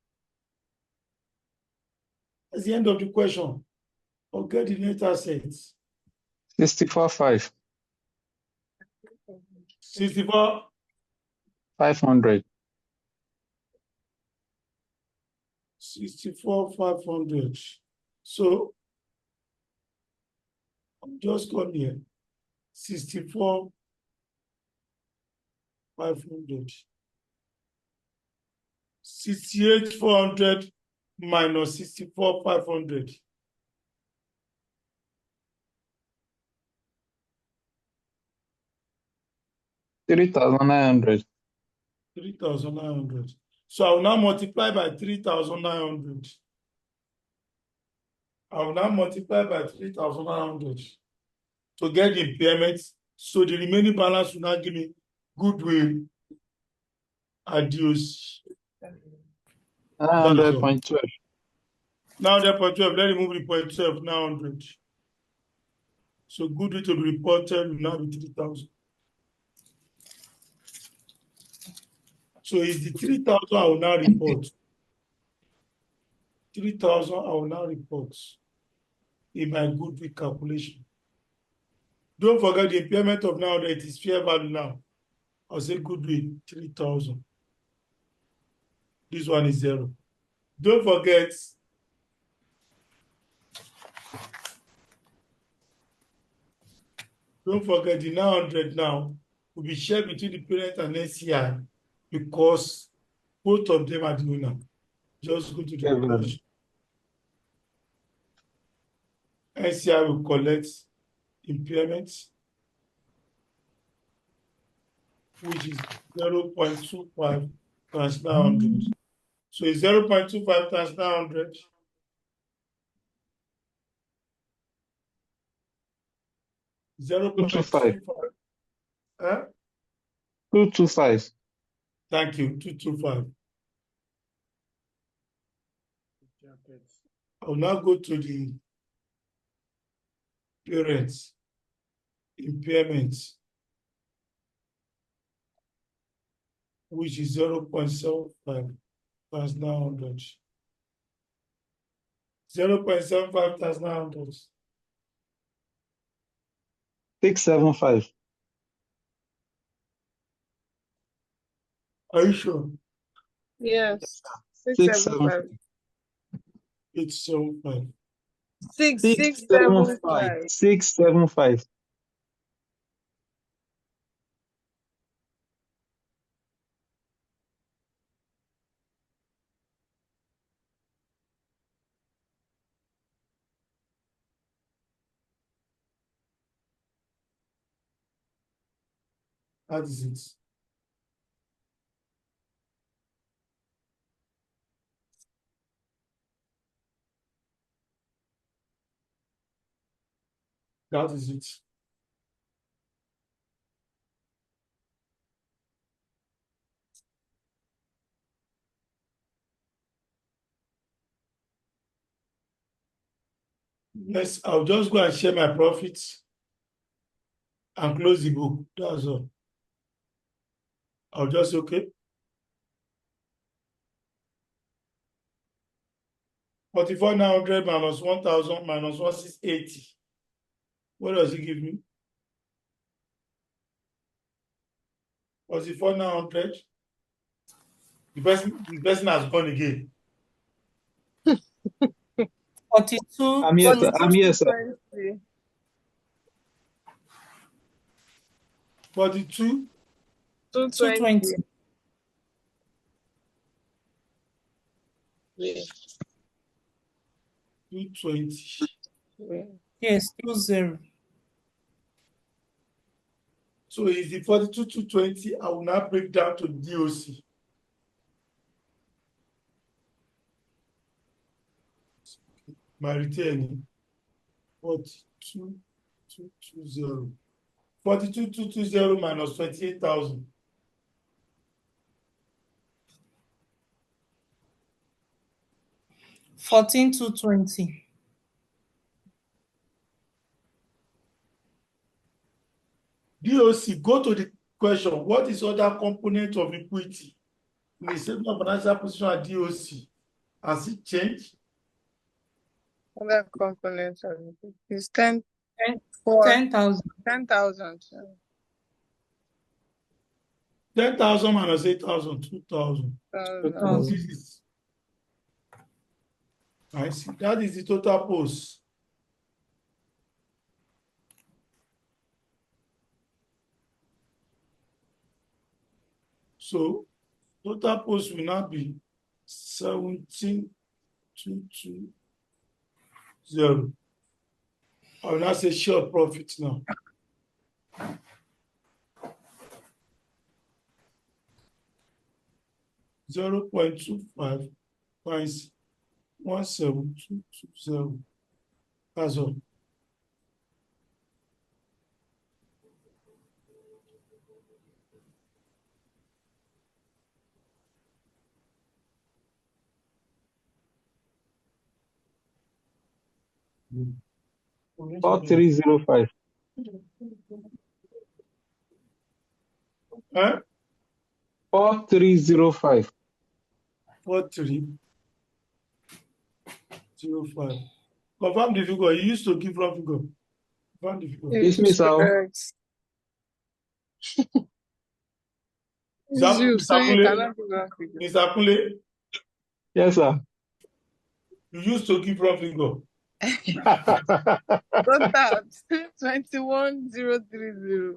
That's the end of the question. I'll get the net assets. 64.5. 64. 500. 64,500. So I'll just come here. 64,500. 68,400 minus 64,500. 3,900. 3,900. So I will now multiply by 3,900. I will now multiply by 3,900 to get the impairment. So the remaining balance will now give me goodwill at DOC. That's all. 900.12. Now the point 12, let me move the point 12, 900. So goodwill to be reported will now be 3,000. So it's the 3,000 I will now report. 3,000 I will now report in my goodwill calculation. Don't forget the impairment of now that it is fair value now. I'll say goodwill 3,000. This one is 0. Don't forget the 900 now will be shared between the parent and NCI because both of them are the owner. Just go to the calculation. NCI will collect impairment, which is 0.25 times 900. So it's 0.25 times 900. Zero 225. 0.25. 225. Thank you, 225. I will now go to the parents impairment, which is 0.75 times 900. 0.75 times 900. 675. Are you sure? Yes. 675. 675. 675. 675. 675. That is it. That is it. Yes, I'll just go and share my profits and close the book. That's all. I'll just say, okay. 44,900 minus 1,000 minus 1,680. What does it give me? 44,900. The person has gone again. 42. I'm here, sir. I'm here, sir. 20. 42. 220. Yeah. 220. Yeah. Yes, 20. So is the 42 220? I will now break down to DOC. My retaining 42,220. 42,220 minus 28,000. 14,220. DOC, go to the question. What is other component of equity in the statement of financial position at DOC? Has it changed? Other components of it is 10 10 for 10,000. 10,000. 10,000 minus 8,000, 2,000. So this is, I see. That is the total post. So total post will now be 17,220. I will now say share profit now. $0.25 times 17220. That's all. Mm. 4305. Eh? 4305. 4305. Confirm the figure. You used to give wrong figure. Confirm the figure. It's me, It's sir. correct. It's you, so you cannot give wrong figure. Mr. Kunle, Yes, sir. you used to give wrong figure. Total 21,030.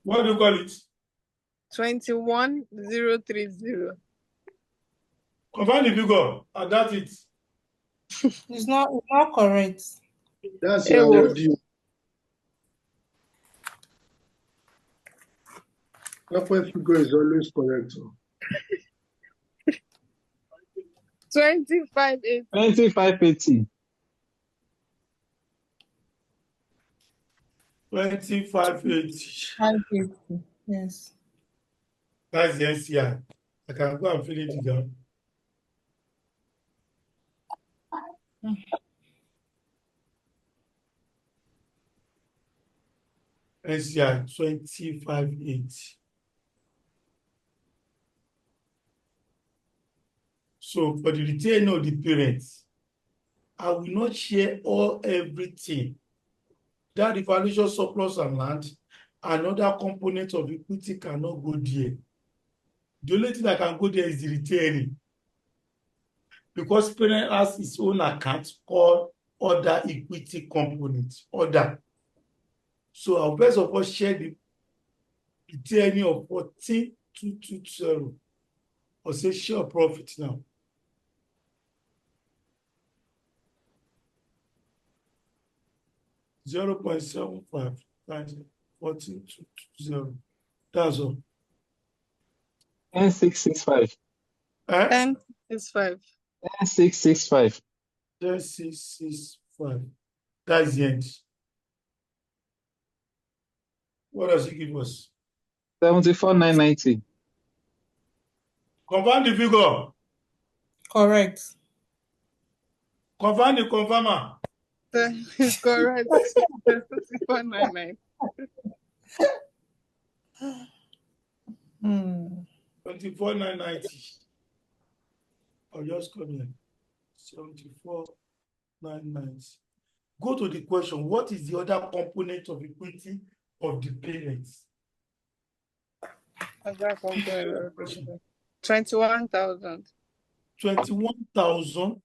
What do you call it? 21,030. Confirm the figure. And that's it. It's not correct. That's Hey, your whoa. audio. That first figure is always correct. 25,80. 2580. 2580. 550. Yes. That's the NCI. I can go and fill it down. NCI 2580. So for the return of the parents, I will not share everything. That evaluation surplus and land, another component of equity cannot go there. The only thing that can go there is the retaining. Because parent has its own account called other equity components. Other. So I'll first of all share the retaining of 14,220. Or say share profit now. $0.75 times 14,220. That's all. 10665. 10,65. 10665. 10665. That's the end. What does it give us? 74990. Confirm the figure. Correct. Confirm the confirmer. It's correct. 499. 24,990. I'll just come here. 74,990. Go to the question. What is the other component of equity of the parents? 21,000. 21,000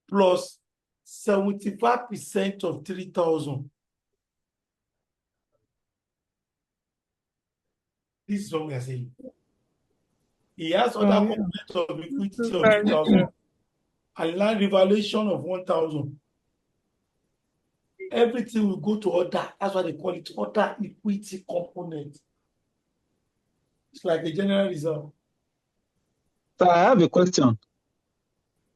plus 75% of 3,000. This is what we are saying. He has other components of equity of 2,000 and land revaluation of 1,000. Everything will go to other. That's why they call it other equity component. It's like a general reserve. So I have a question.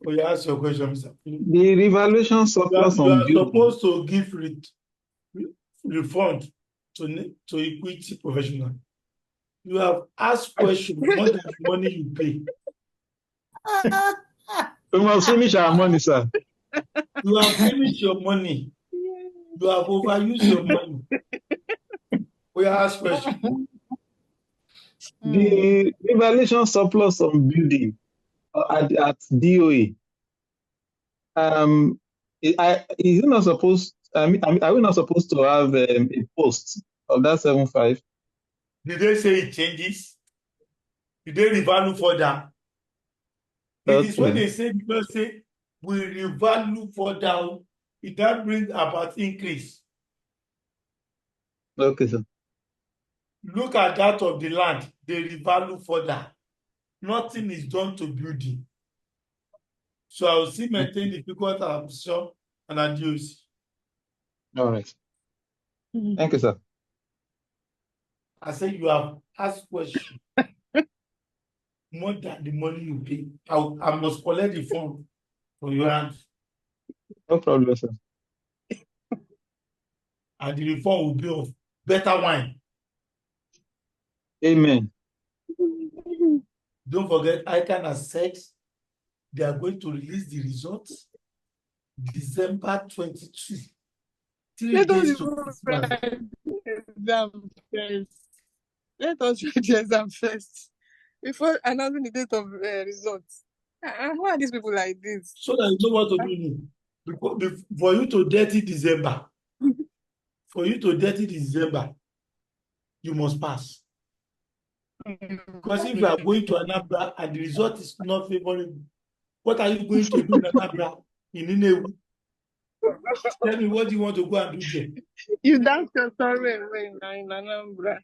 Oh, you ask your question, Mr. The revaluation surplus You on are building. supposed to give refund to equity professional. You have asked questions more than the money you pay. We must finish our money, sir. You have finished your money. You have overused your money. We ask questions. The revaluation surplus on building at DOA. Is it not supposed? Are we not supposed to have a post of that 75? Did they say it changes? Did they revalue further? It is when they say because say we revalue further, it does bring about increase. Okay, sir. Look at that of the land. They revalue further. Nothing is done to building. So I will still maintain the difficult absorption and adduce. All right. Thank you, sir. I say you have asked question more than the money you pay. I must collect the fund from your hand, No problem, sir. and the refund will be of better wine. Amen. Don't forget, ICANN has said they are going to release the results December 22. 3 Let us days to even Christmas. write the exam first. Let us write the exam first before announcing the date of results. Why are these people like this? So that you know what to do. Because for you to dirty December, you must pass. Because if you are going to Anambra and the result is not favorable, what are you going to do in Anambra? In Inewu? Tell me what you want to go and do there. You dance your sorrow away now in Anambra.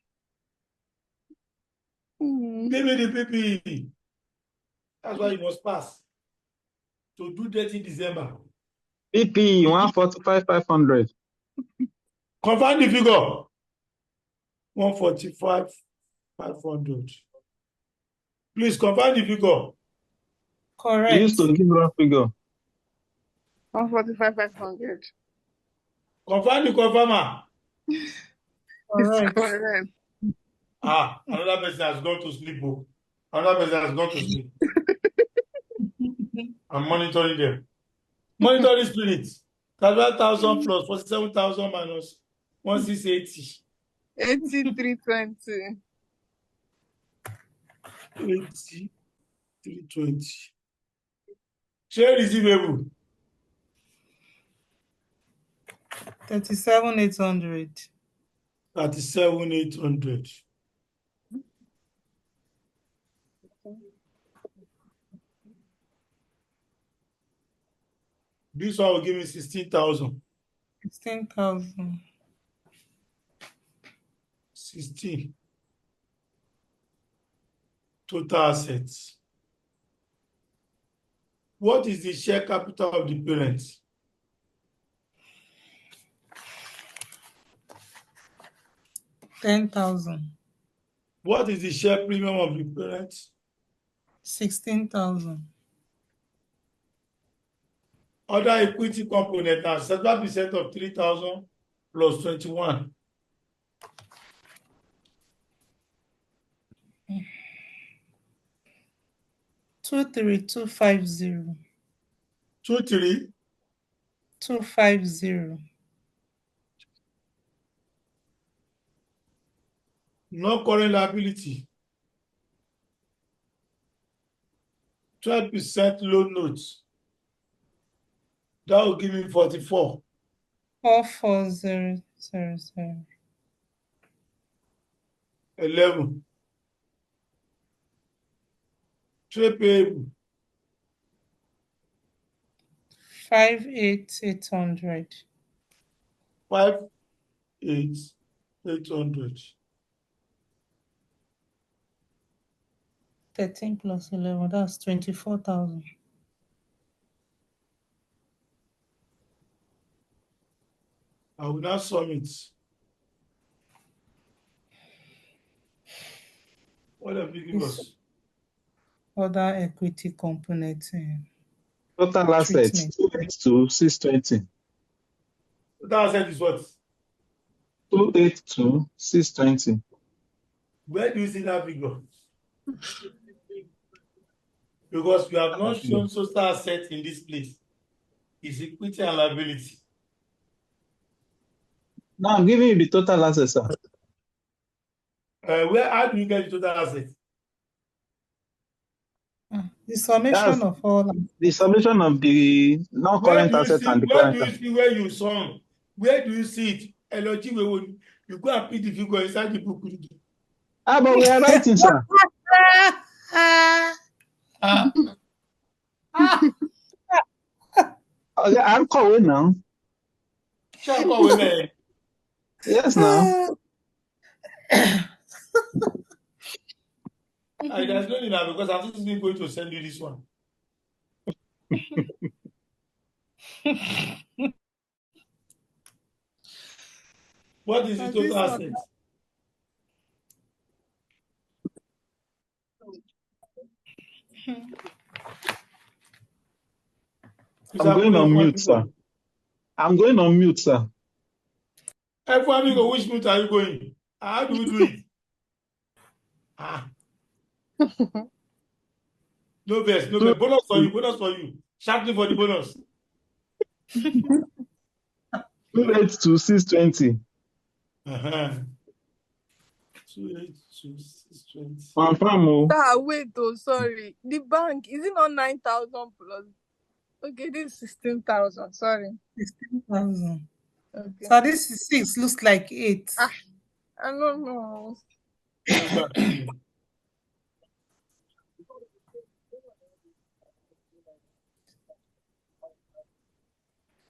Maybe the PPE. That's why you must pass. To do that in December. PP 145,500. Confirm the figure. 145,500. Please confirm the figure. We used Correct. to give wrong figure. 145,500. Confirm the confirmer. It's Correct. correct. Another person has gone to sleep. Another person has gone to sleep. I'm monitoring them. Monitoring spirits. 31,000 plus 47,000 minus 1,680. 8320. 80,320. Share receivable. 37,800. 37,800. This one will give me 16,000. 16,000. 16. Total assets. What is the share capital of the parent? 10,000. What is the share premium of the parent? 16,000. Other equity component now, 7% of 3,000 plus 21. 23,250. 23. 250. No current liability. 12% loan notes. That will give me 44. 44000. 11. Trade payable. 5,800. 5,800. 13 plus 11, that's 24,000. I will now sum it. What have you given us? Other equity component. Total assets Treatment. 282 620. Total asset is what? 282 620. Where do you see that figure? Because we have not shown total asset in this place. It's equity and liability. Now I'm giving you the total assets, sir. How do you get the total asset? The summation That's of all. the summation of the non-current assets and the Where current do you assets. see where you sum? Where do you see it? Eloji, you go and put the figure inside the book. But we are writing, sir. I'm calling now. Yes, now. There's no need now because I'm just going to send you this one. What is the And total this one, assets? I'm going on mute, sir. I'm going on mute, sir. Amigo, which mute are you going? How do we do it? No best, no best. Bonus for you, bonus for you. Sharply for the bonus. 28 to 620. 28 to 620. Confirm. Wait, sorry. The bank, is it not 9,000 plus? Okay, this is 16,000. Sorry. 16,000. Okay. So this is 6, looks like 8. I don't know.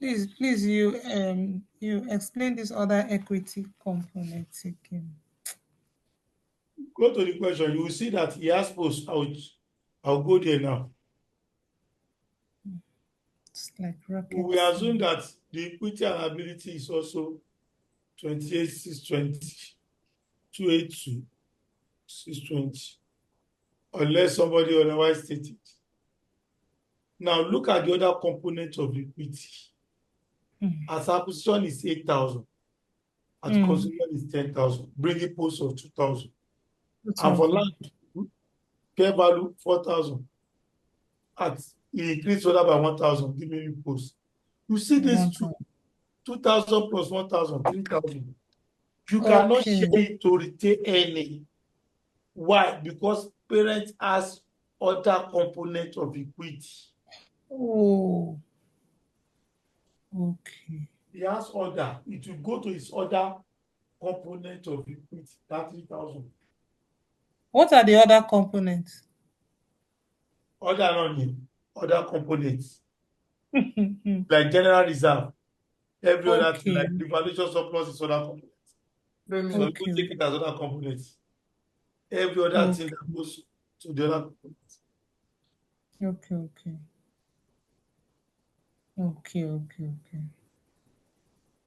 Please, you explain this other equity component again. Go to the question. You will see that he has post out. I'll go there now. It's like rocket. We assume that the equity and liability is also 28,620, 282, 620, unless somebody otherwise stated. Now look at the other component of equity. As our position is 8,000, at consumer is 10,000, bringing post of 2,000. And for land, fair value 4,000. At increase order by 1,000, giving you post. You see this 2,000 plus 1,000, 3,000. You cannot share it to retain any. Why? Because parents has other component of equity. Oh, okay. He has other. It will go to his other component of equity, 30,000. What are the other components? Other components. Like general reserve. Every other thing, like the valuation surplus is other components. So you take it as other components. Every other thing that goes to the other components. Okay.